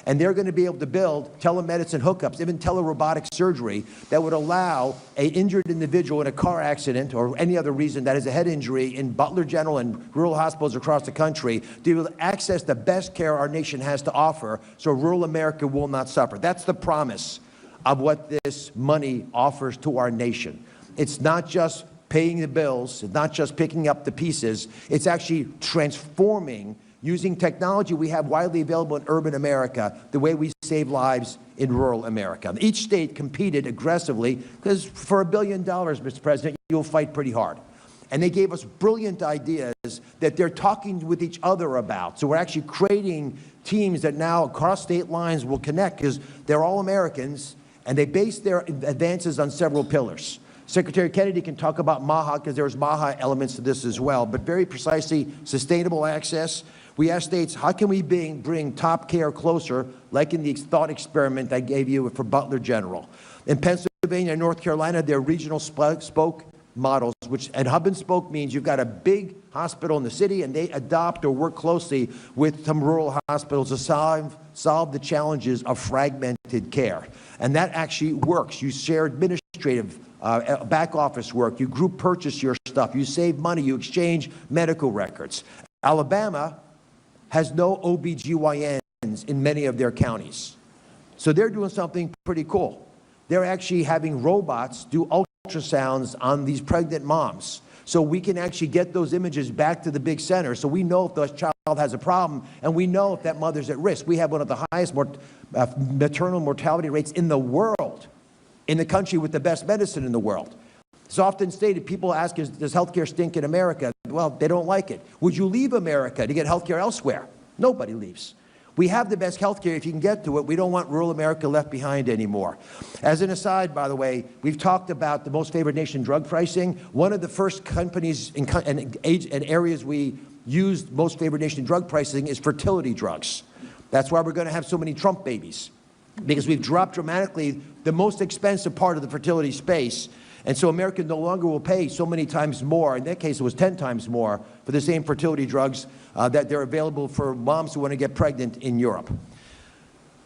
And they're going to be able to build telemedicine hookups, even telerobotic surgery that would allow an injured individual in a car accident or any other reason that is a head injury in Butler General and rural hospitals across the country to be able to access the best care our nation has to offer so rural America will not suffer. That's the promise of what this money offers to our nation. It's not just paying the bills, it's not just picking up the pieces, it's actually transforming using technology we have widely available in urban America, the way we save lives in rural America. Each state competed aggressively because for $1 billion, Mr. President, you'll fight pretty hard. And they gave us brilliant ideas that they're talking with each other about. So we're actually creating teams that now across state lines will connect because they're all Americans and they base their advances on several pillars. Secretary Kennedy can talk about MAHA because there's MAHA elements to this as well, but very precisely sustainable access. We asked states, how can we bring top care closer, like in the thought experiment I gave you for Butler General. In Pennsylvania and North Carolina, there are regional spoke models, and hub and spoke means you've got a big hospital in the city and they adopt or work closely with some rural hospitals to solve the challenges of fragmented care. And that actually works. You share administrative back office work, you group purchase your stuff, you save money, you exchange medical records. Alabama has no OBGYNs in many of their counties. So they're doing something pretty cool. They're actually having robots do ultrasounds on these pregnant moms. So we can actually get those images back to the big center. So we know if the child has a problem and we know if that mother's at risk. We have one of the highest maternal mortality rates in the world, in the country with the best medicine in the world. It's often stated, people ask, does healthcare stink in America? Well, they don't like it. Would you leave America to get healthcare elsewhere? Nobody leaves. We have the best healthcare if you can get to it. We don't want rural America left behind anymore. As an aside, by the way, we've talked about the most favored nation drug pricing. One of the first companies and areas we used most favored nation drug pricing is fertility drugs. That's why we're going to have so many Trump babies, because we've dropped dramatically the most expensive part of the fertility space. And so America no longer will pay so many times more, in that case it was 10 times more, for the same fertility drugs that they're available for moms who want to get pregnant in Europe.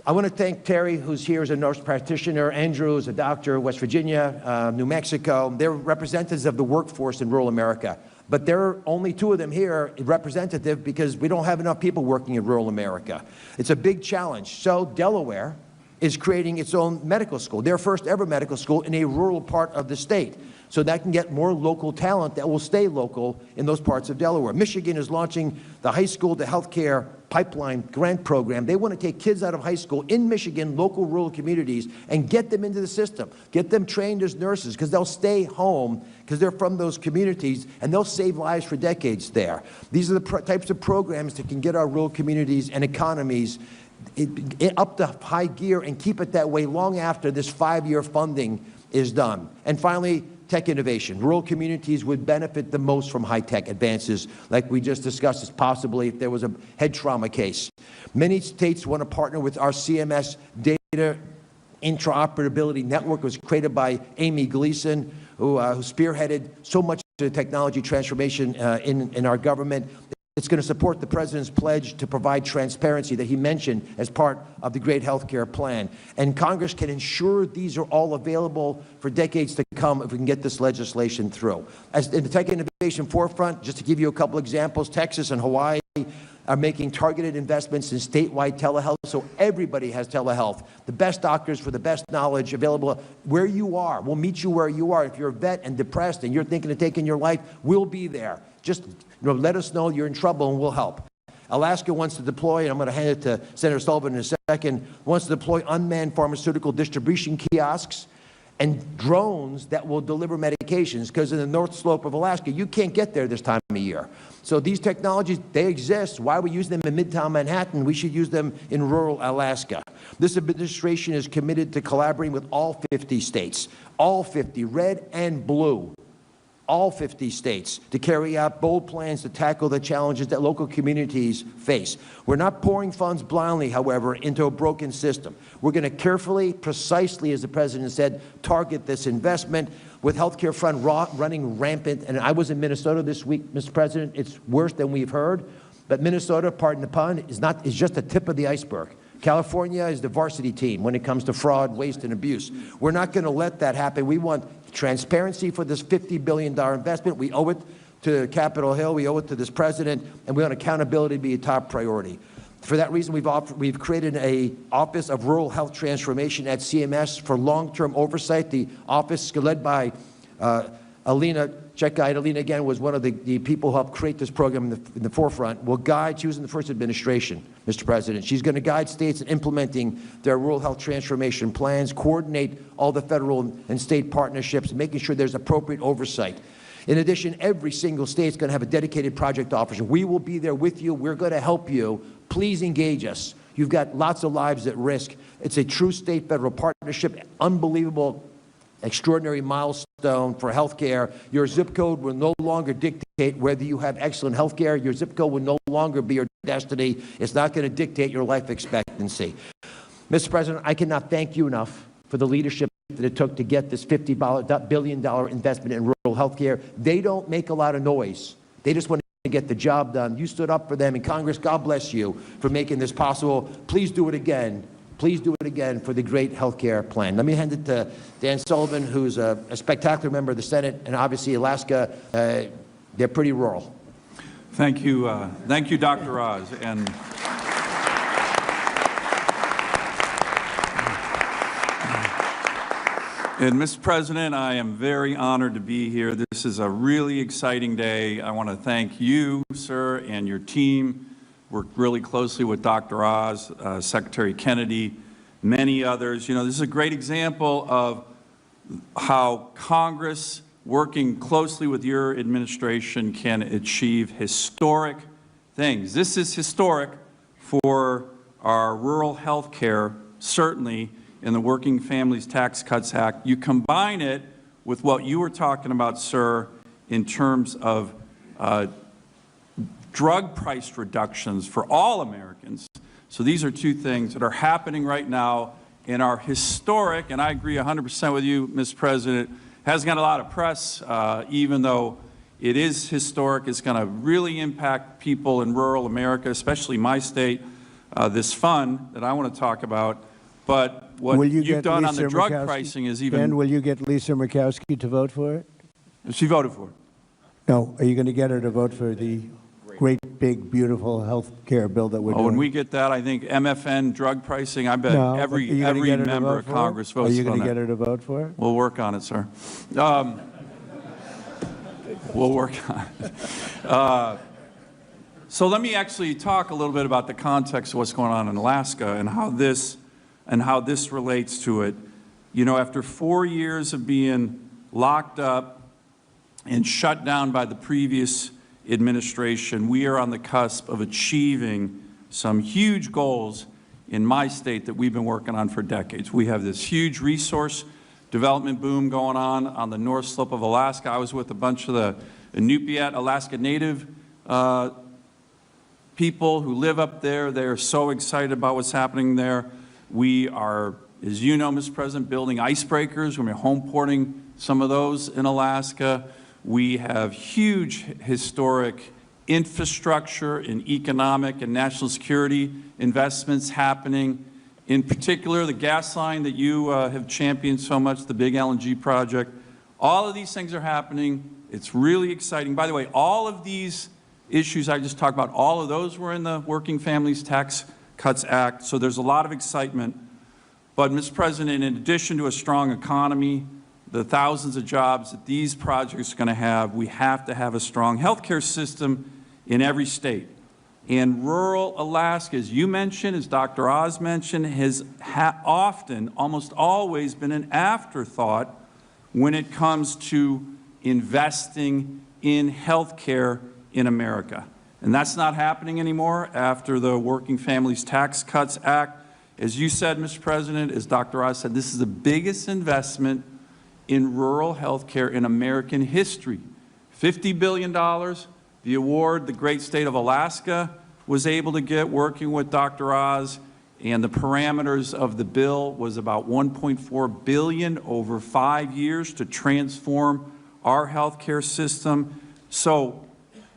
I want to thank Terry, who's here as a nurse practitioner, Andrew, who's a doctor, West Virginia, New Mexico. They're representatives of the workforce in rural America. But there are only 2 of them here representative because we don't have enough people working in rural America. It's a big challenge. So Delaware is creating its own medical school, their first ever medical school in a rural part of the state. So that can get more local talent that will stay local in those parts of Delaware. Michigan is launching the high school to healthcare pipeline grant program. They want to take kids out of high school in Michigan, local rural communities, and get them into the system, get them trained as nurses, because they'll stay home because they're from those communities, and they'll save lives for decades there. These are the types of programs that can get our rural communities and economies up to high gear and keep it that way long after this 5-year funding is done. And finally, tech innovation. Rural communities would benefit the most from high-tech advances, like we just discussed, as possibly if there was a head trauma case. Many states want to partner with our CMS data interoperability network. It was created by Amy Gleason, who spearheaded so much of the technology transformation in our government. It's going to support the President's pledge to provide transparency that he mentioned as part of the great health care plan. And Congress can ensure these are all available for decades to come if we can get this legislation through. As in the tech innovation forefront, just to give you a couple examples, Texas and Hawaii are making targeted investments in statewide telehealth, so everybody has telehealth. The best doctors for the best knowledge available where you are. We'll meet you where you are. If you're a vet and depressed and you're thinking of taking your life, we'll be there. Just let us know you're in trouble and we'll help. Alaska wants to deploy, and I'm going to hand it to Senator Sullivan in a second, wants to deploy unmanned pharmaceutical distribution kiosks and drones that will deliver medications, because in the North Slope of Alaska, you can't get there this time of year. So these technologies, they exist. Why we use them in Midtown Manhattan? We should use them in rural Alaska. This administration is committed to collaborating with all 50 states, all 50, red and blue, all 50 states, to carry out bold plans to tackle the challenges that local communities face. We're not pouring funds blindly, however, into a broken system. We're going to carefully, precisely, as the President said, target this investment. With healthcare fund running rampant, and I was in Minnesota this week, Mr. President, it's worse than we've heard, but Minnesota, pardon the pun, is just the tip of the iceberg. California is the varsity team when it comes to fraud, waste, and abuse. We're not going to let that happen. We want transparency for this $50 billion investment. We owe it to Capitol Hill. We owe it to this President, and we want accountability to be a top priority. For that reason, we've created an Office of Rural Health Transformation at CMS for long-term oversight. The office, led by Alina, check guide Alina again, was one of the people who helped create this program in the forefront, will guide, she was in the first administration, Mr. President. She's going to guide states in implementing their rural health transformation plans, coordinate all the federal and state partnerships, making sure there's appropriate oversight. In addition, every single state is going to have a dedicated project officer. We will be there with you. We're going to help you. Please engage us. You've got lots of lives at risk. It's a true state-federal partnership, unbelievable, extraordinary milestone for health care. Your zip code will no longer dictate whether you have excellent health care. Your zip code will no longer be your destiny. It's not going to dictate your life expectancy. Mr. President, I cannot thank you enough for the leadership that it took to get this $50 billion investment in rural health care. They don't make a lot of noise. They just want to get the job done. You stood up for them in Congress. God bless you for making this possible. Please do it again. Please do it again for the great health care plan. Let me hand it to Dan Sullivan, who's a spectacular member of the Senate, and obviously Alaska, they're pretty rural. Thank you, Dr. Oz. And Mr. President, I am very honored to be here. This is a really exciting day. I want to thank you, sir, and your team. Worked really closely with Dr. Oz, Secretary Kennedy, many others. You know, this is a great example of how Congress, working closely with your administration, can achieve historic things. This is historic for our rural health care, certainly in the Working Families Tax Cuts Act. You combine it with what you were talking about, sir, in terms of drug price reductions for all Americans. So these are two things that are happening right now in our historic, and I agree 100% with you, Mr. President, Hasn't got a lot of press, even though it is historic. It's going to really impact people in rural America, especially my state. This fund that I want to talk about, but what you've done on the drug pricing is even... Ben, will you get Lisa Murkowski to vote for it? She voted for it. No. Are you going to get her to vote for the great, big, beautiful health care bill that we're doing? When we get that, I think MFN drug pricing, I bet every member of Congress votes on that. Are you going to get her to vote for it? We'll work on it, sir. We'll work on it. So let me actually talk a little bit about the context of what's going on in Alaska and how this relates to it. You know, after 4 years of being locked up and shut down by the previous administration, we are on the cusp of achieving some huge goals in my state that we've been working on for decades. We have this huge resource development boom going on the North Slope of Alaska. I was with a bunch of the Inupiat, Alaska Native people who live up there. They are so excited about what's happening there. We are, as you know, Mr. President, building icebreakers. We're home porting some of those in Alaska. We have huge historic infrastructure and economic and national security investments happening. In particular, the gas line that you have championed so much, the big LNG project. All of these things are happening. It's really exciting. By the way, all of these issues I just talked about, all of those were in the Working Families Tax Cuts Act, so there's a lot of excitement. But, Mr. President, in addition to a strong economy, the thousands of jobs that these projects are going to have, we have to have a strong healthcare system in every state. And rural Alaska, as you mentioned, as Dr. Oz mentioned, has often, almost always been an afterthought when it comes to investing in healthcare in America. And that's not happening anymore after the Working Families Tax Cuts Act. As you said, Mr. President, as Dr. Oz said, this is the biggest investment in rural health care in American history. $50 billion, the award the great state of Alaska was able to get working with Dr. Oz, and the parameters of the bill was about $1.4 billion over 5 years to transform our health care system. So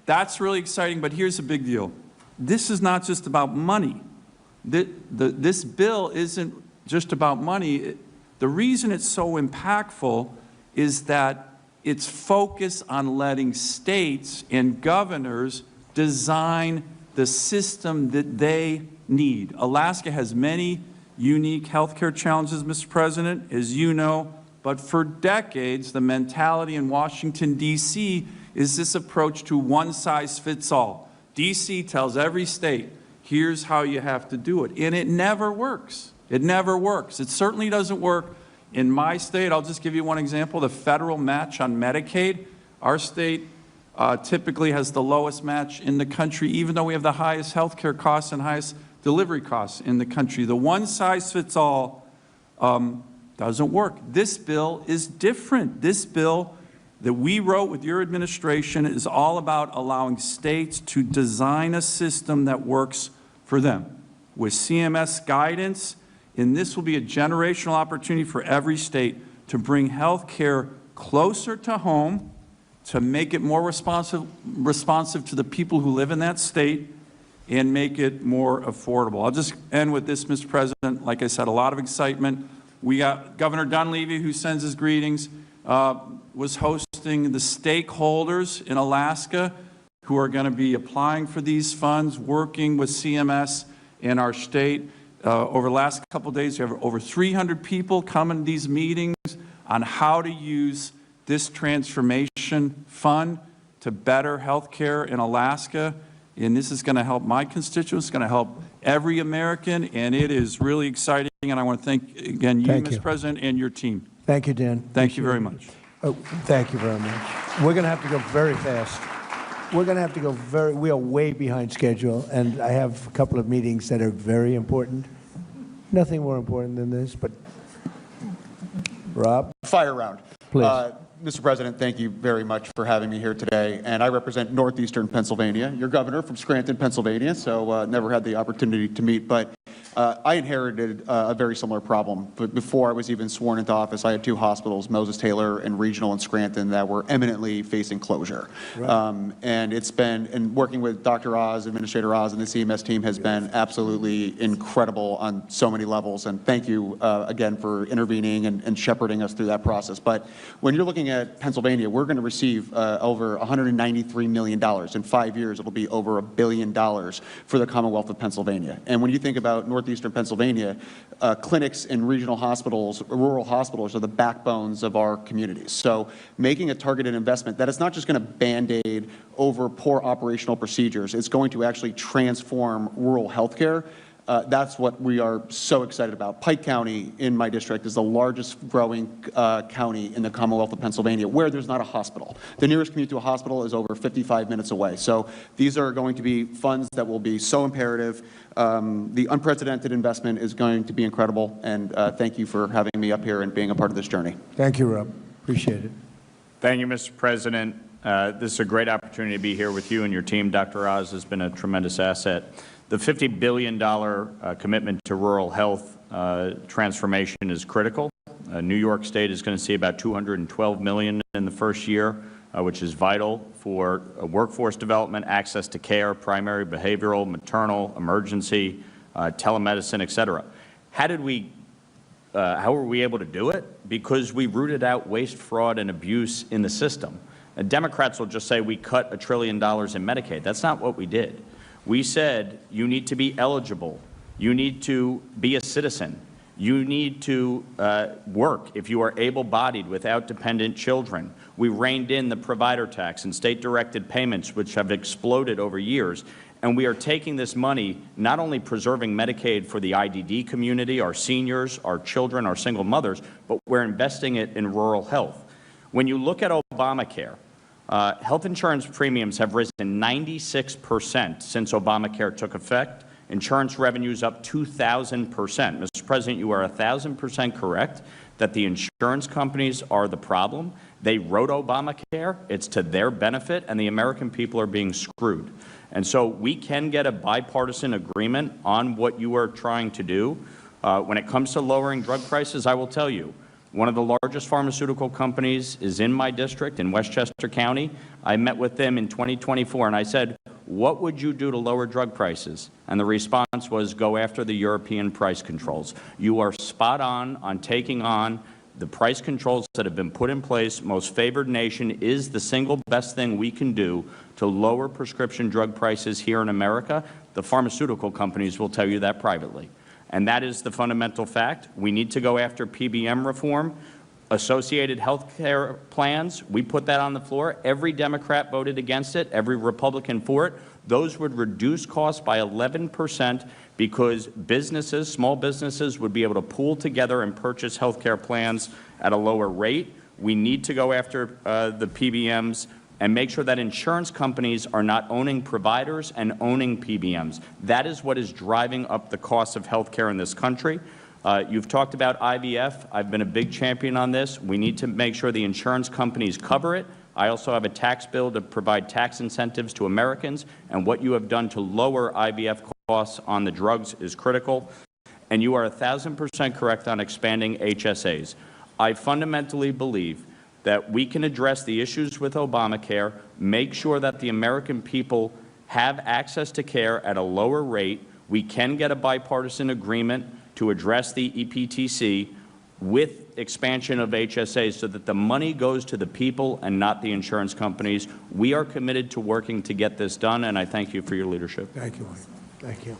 that's really exciting, but here's the big deal. This is not just about money. This bill isn't just about money. The reason it's so impactful is that it's focused on letting states and governors design the system that they need. Alaska has many unique healthcare challenges, Mr. President, as you know, but for decades, the mentality in Washington, D.C. is this approach to one size fits all. D.C. tells every state, here's how you have to do it, and it never works. It never works. It certainly doesn't work in my state. I'll just give you one example, the federal match on Medicaid. Our state typically has the lowest match in the country, even though we have the highest health care costs and highest delivery costs in the country. The one size fits all doesn't work. This bill is different. This bill that we wrote with your administration is all about allowing states to design a system that works for them with CMS guidance. And this will be a generational opportunity for every state to bring health care closer to home, to make it more responsive to the people who live in that state, and make it more affordable. I'll just end with this, Mr. President. Like I said, a lot of excitement. We got Governor Dunleavy, who sends his greetings, was hosting the stakeholders in Alaska who are going to be applying for these funds, working with CMS in our state. Over the last couple of days, we have over 300 people coming to these meetings on how to use this transformation fund to better health care in Alaska. And this is going to help my constituents, it's going to help every American, and it is really exciting. And I want to thank, again, you, Mr. President, and your team. Thank you, Dan. Thank you very much. Oh, thank you very much. We're going to have to go very fast. We're going to have to go we are way behind schedule, and I have a couple of meetings that are very important. Nothing more important than this, but Rob? Fire round. Please. Mr. President, thank you very much for having me here today. And I represent northeastern Pennsylvania. You're governor from Scranton, Pennsylvania, so never had the opportunity to meet. But I inherited a very similar problem. But before I was even sworn into office, I had two hospitals, Moses Taylor and Regional in Scranton, that were imminently facing closure. Right. And it's been, and working with Dr. Oz, Administrator Oz, and the CMS team has been absolutely incredible on so many levels. And thank you again for intervening and shepherding us through that process. But when you're looking at Pennsylvania, we're going to receive over $193 million. In 5 years, it'll be over $1 billion for the Commonwealth of Pennsylvania. And when you think about northeastern Pennsylvania, clinics and regional hospitals, rural hospitals are the backbones of our communities. So making a targeted investment that is not just going to Band-Aid over poor operational procedures, it's going to actually transform rural healthcare. That's what we are so excited about. Pike County in my district is the largest growing county in the Commonwealth of Pennsylvania where there's not a hospital. The nearest commute to a hospital is over 55 minutes away. So these are going to be funds that will be so imperative. The unprecedented investment is going to be incredible, and thank you for having me up here and being a part of this journey. Thank you, Rob. Appreciate it. Thank you, Mr. President. This is a great opportunity to be here with you and your team. Dr. Oz has been a tremendous asset. The $50 billion commitment to rural health transformation is critical. New York State is going to see about $212 million in the first year, which is vital for workforce development, access to care, primary, behavioral, maternal, emergency, telemedicine, et cetera. How were we able to do it? Because we rooted out waste, fraud, and abuse in the system. And Democrats will just say we cut $1 trillion in Medicaid. That's not what we did. We said you need to be eligible. You need to be a citizen. You need to work if you are able-bodied without dependent children. We reined in the provider tax and state-directed payments, which have exploded over years. And we are taking this money, not only preserving Medicaid for the IDD community, our seniors, our children, our single mothers, but we're investing it in rural health. When you look at Obamacare, health insurance premiums have risen 96% since Obamacare took effect. Insurance revenues up 2,000%. Mr. President, you are 1,000% correct that the insurance companies are the problem. They wrote Obamacare. It's to their benefit, and the American people are being screwed. And so we can get a bipartisan agreement on what you are trying to do. When it comes to lowering drug prices, I will tell you, one of the largest pharmaceutical companies is in my district in Westchester County. I met with them in 2024, and I said, what would you do to lower drug prices? And the response was, go after the European price controls. You are spot on taking on the price controls that have been put in place. Most favored nation is the single best thing we can do to lower prescription drug prices here in America. The pharmaceutical companies will tell you that privately. And that is the fundamental fact. We need to go after PBM reform. Associated health care plans, we put that on the floor. Every Democrat voted against it, every Republican for it. Those would reduce costs by 11% because businesses, small businesses, would be able to pool together and purchase health care plans at a lower rate. We need to go after the PBMs and make sure that insurance companies are not owning providers and owning PBMs. That is what is driving up the cost of health care in this country. You've talked about IVF. I've been a big champion on this. We need to make sure the insurance companies cover it. I also have a tax bill to provide tax incentives to Americans, and what you have done to lower IVF costs on the drugs is critical. And you are 1,000% correct on expanding HSAs. I fundamentally believe that we can address the issues with Obamacare, make sure that the American people have access to care at a lower rate. We can get a bipartisan agreement to address the EPTC with expansion of HSAs so that the money goes to the people and not the insurance companies. We are committed to working to get this done, and I thank you for your leadership. Thank you. Thank you.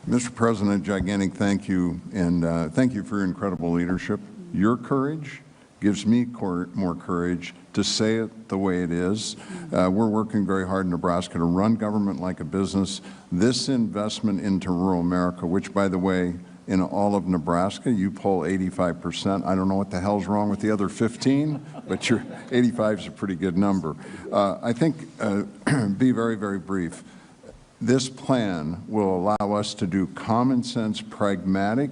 Mr. President, gigantic thank you, and thank you for your incredible leadership. Your courage gives me more courage to say it the way it is. We're working very hard in Nebraska to run government like a business. This investment into rural America, which, by the way, in all of Nebraska, you poll 85%. I don't know what the hell's wrong with the other 15, but your 85 is a pretty good number. I think, be very, very brief. This plan will allow us to do common sense, pragmatic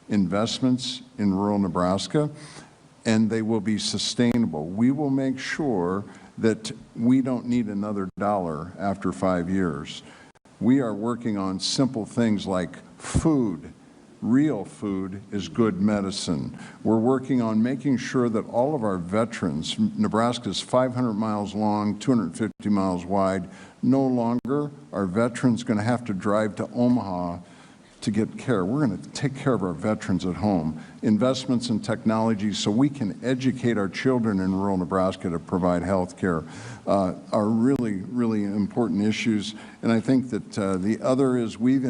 investments in rural Nebraska, and they will be sustainable. We will make sure that we don't need another dollar after 5 years. We are working on simple things like food. Real food is good medicine. We're working on making sure that all of our veterans, Nebraska is 500 miles long, 250 miles wide, no longer are veterans going to have to drive to Omaha to get care. We're going to take care of our veterans at home. Investments in technology so we can educate our children in rural Nebraska to provide health care are really, really important issues. And I think that the other is we've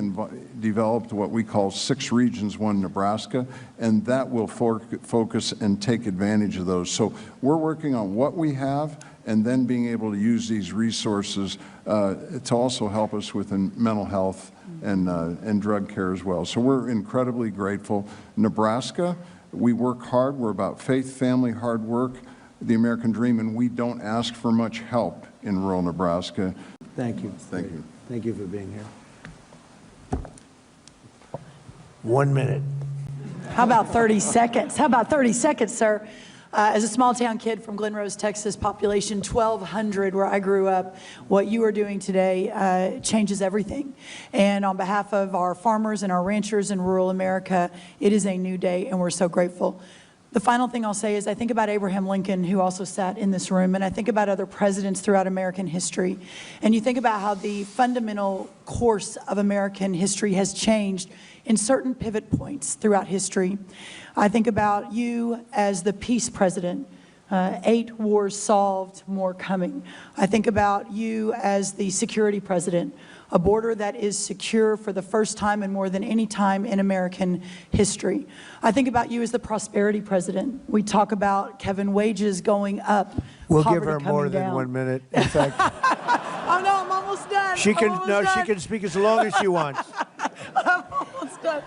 developed what we call 6 Regions, 1 Nebraska, and that will focus and take advantage of those. So we're working on what we have and then being able to use these resources to also help us with mental health and drug care as well. So we're incredibly grateful. Nebraska, we work hard. We're about faith, family, hard work, the American dream, and we don't ask for much help in rural Nebraska. Thank you. Thank you. Thank you for being here. 1 minute. How about 30 seconds? How about 30 seconds, sir? As a small-town kid from Glen Rose, Texas, population 1,200, where I grew up, what you are doing today changes everything. And on behalf of our farmers and our ranchers in rural America, it is a new day, and we're so grateful. The final thing I'll say is I think about Abraham Lincoln, who also sat in this room, and I think about other presidents throughout American history. And you think about how the fundamental course of American history has changed in certain pivot points throughout history. I think about you as the peace president, 8 wars solved, more coming. I think about you as the security president, a border that is secure for the first time and more than any time in American history. I think about you as the prosperity president. We talk about, Kevin, wages going up. We'll give her more than 1 minute. In fact, oh no, I'm almost done. she can speak as long as she wants. I'm almost done.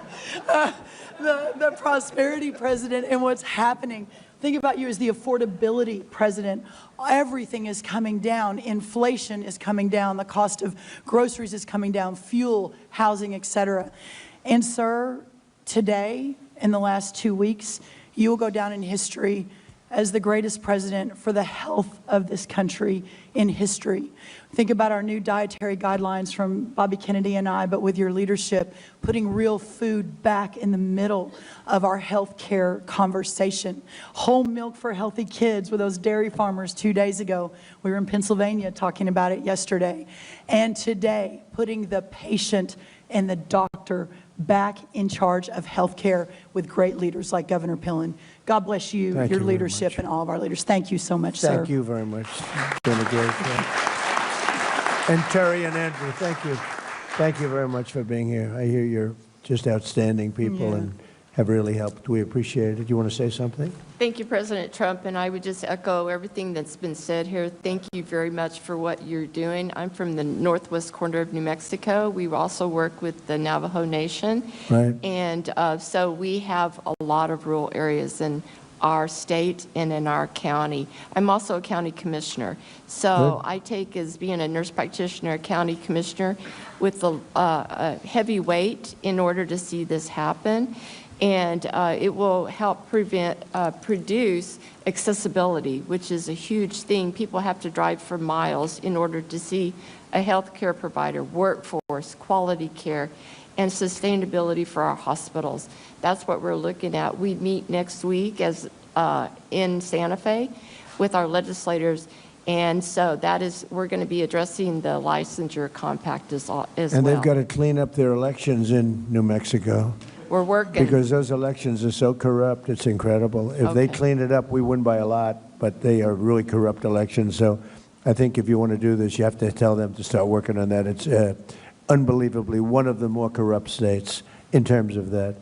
The prosperity president and what's happening. Think about you as the affordability president. Everything is coming down. Inflation is coming down. The cost of groceries is coming down. Fuel, housing, etc. And sir, today, in the last 2 weeks, you will go down in history as the greatest president for the health of this country in history. Think about our new dietary guidelines from Bobby Kennedy and I, but with your leadership, putting real food back in the middle of our health care conversation. Whole milk for healthy kids with those dairy farmers 2 days ago. We were in Pennsylvania talking about it yesterday. And today, putting the patient and the doctor back in charge of health care with great leaders like Governor Pillen. God bless you, Thank your you very leadership, much. and all of our leaders. Thank you so much, sir. Thank you very much. It's been a great day. And Terry and Andrew, thank you. Thank you very much for being here. I hear you're just outstanding people and have really helped. We appreciate it. You want to say something? Thank you, President Trump, and I would just echo everything that's been said here. Thank you very much for what you're doing. I'm from the northwest corner of New Mexico. We also work with the Navajo Nation. Right. And so we have a lot of rural areas in our state and in our county. I'm also a county commissioner. So I take as being a nurse practitioner, a county commissioner with a heavy weight in order to see this happen. And it will help produce accessibility, which is a huge thing. People have to drive for miles in order to see a health care provider, workforce, quality care, and sustainability for our hospitals. That's what we're looking at. We meet next week as in Santa Fe with our legislators. And so that is, we're going to be addressing the licensure compact as well. And they've got to clean up their elections in New Mexico. We're working. Because those elections are so corrupt, it's incredible. If they clean it up, we win by a lot, but they are really corrupt elections. So I think if you want to do this, you have to tell them to start working on that. It's unbelievably one of the more corrupt states in terms of that.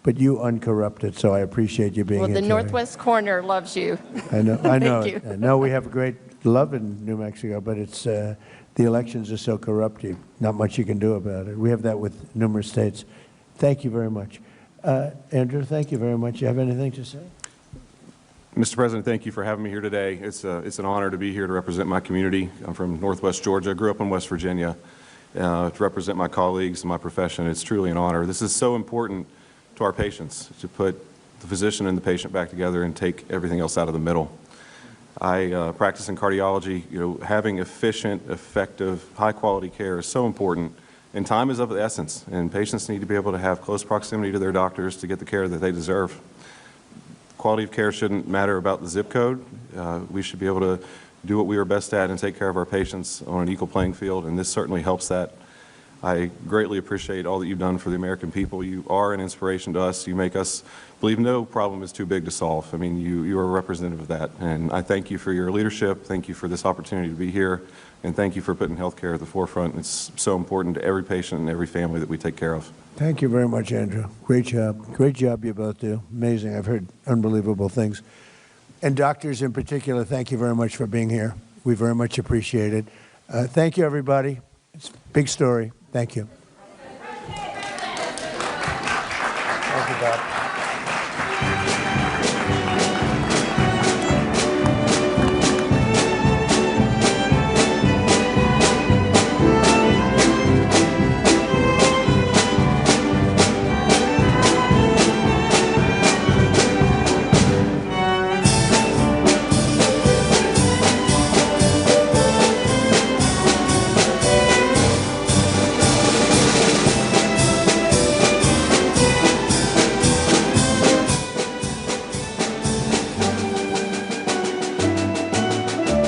But you uncorrupted, so I appreciate you being here. Well, the northwest corner loves you. I know. I know. Thank you. I know we have great love in New Mexico, but it's the elections are so corrupt. Not much you can do about it. We have that with numerous states. Thank you very much. Andrew, thank you very much. You have anything to say? Mr. President, thank you for having me here today. It's an honor to be here to represent my community. I'm from Northwest Georgia. I grew up in West Virginia. To represent my colleagues and my profession, it's truly an honor. This is so important to our patients, to put the physician and the patient back together and take everything else out of the middle. I practice in cardiology. Having efficient, effective, high-quality care is so important And time is of the essence, and patients need to be able to have close proximity to their doctors to get the care that they deserve. Quality of care shouldn't matter about the zip code. We should be able to do what we are best at and take care of our patients on an equal playing field, and this certainly helps that. I greatly appreciate all that you've done for the American people. You are an inspiration to us. You make us believe no problem is too big to solve. I mean, you are a representative of that, and I thank you for your leadership. Thank you for this opportunity to be here, and thank you for putting healthcare at the forefront. It's so important to every patient and every family that we take care of. Thank you very much, Andrew. Great job. Great job you both do. Amazing. I've heard unbelievable things. And doctors in particular, thank you very much for being here. We very much appreciate it. Thank you, everybody. It's a big story. Thank you.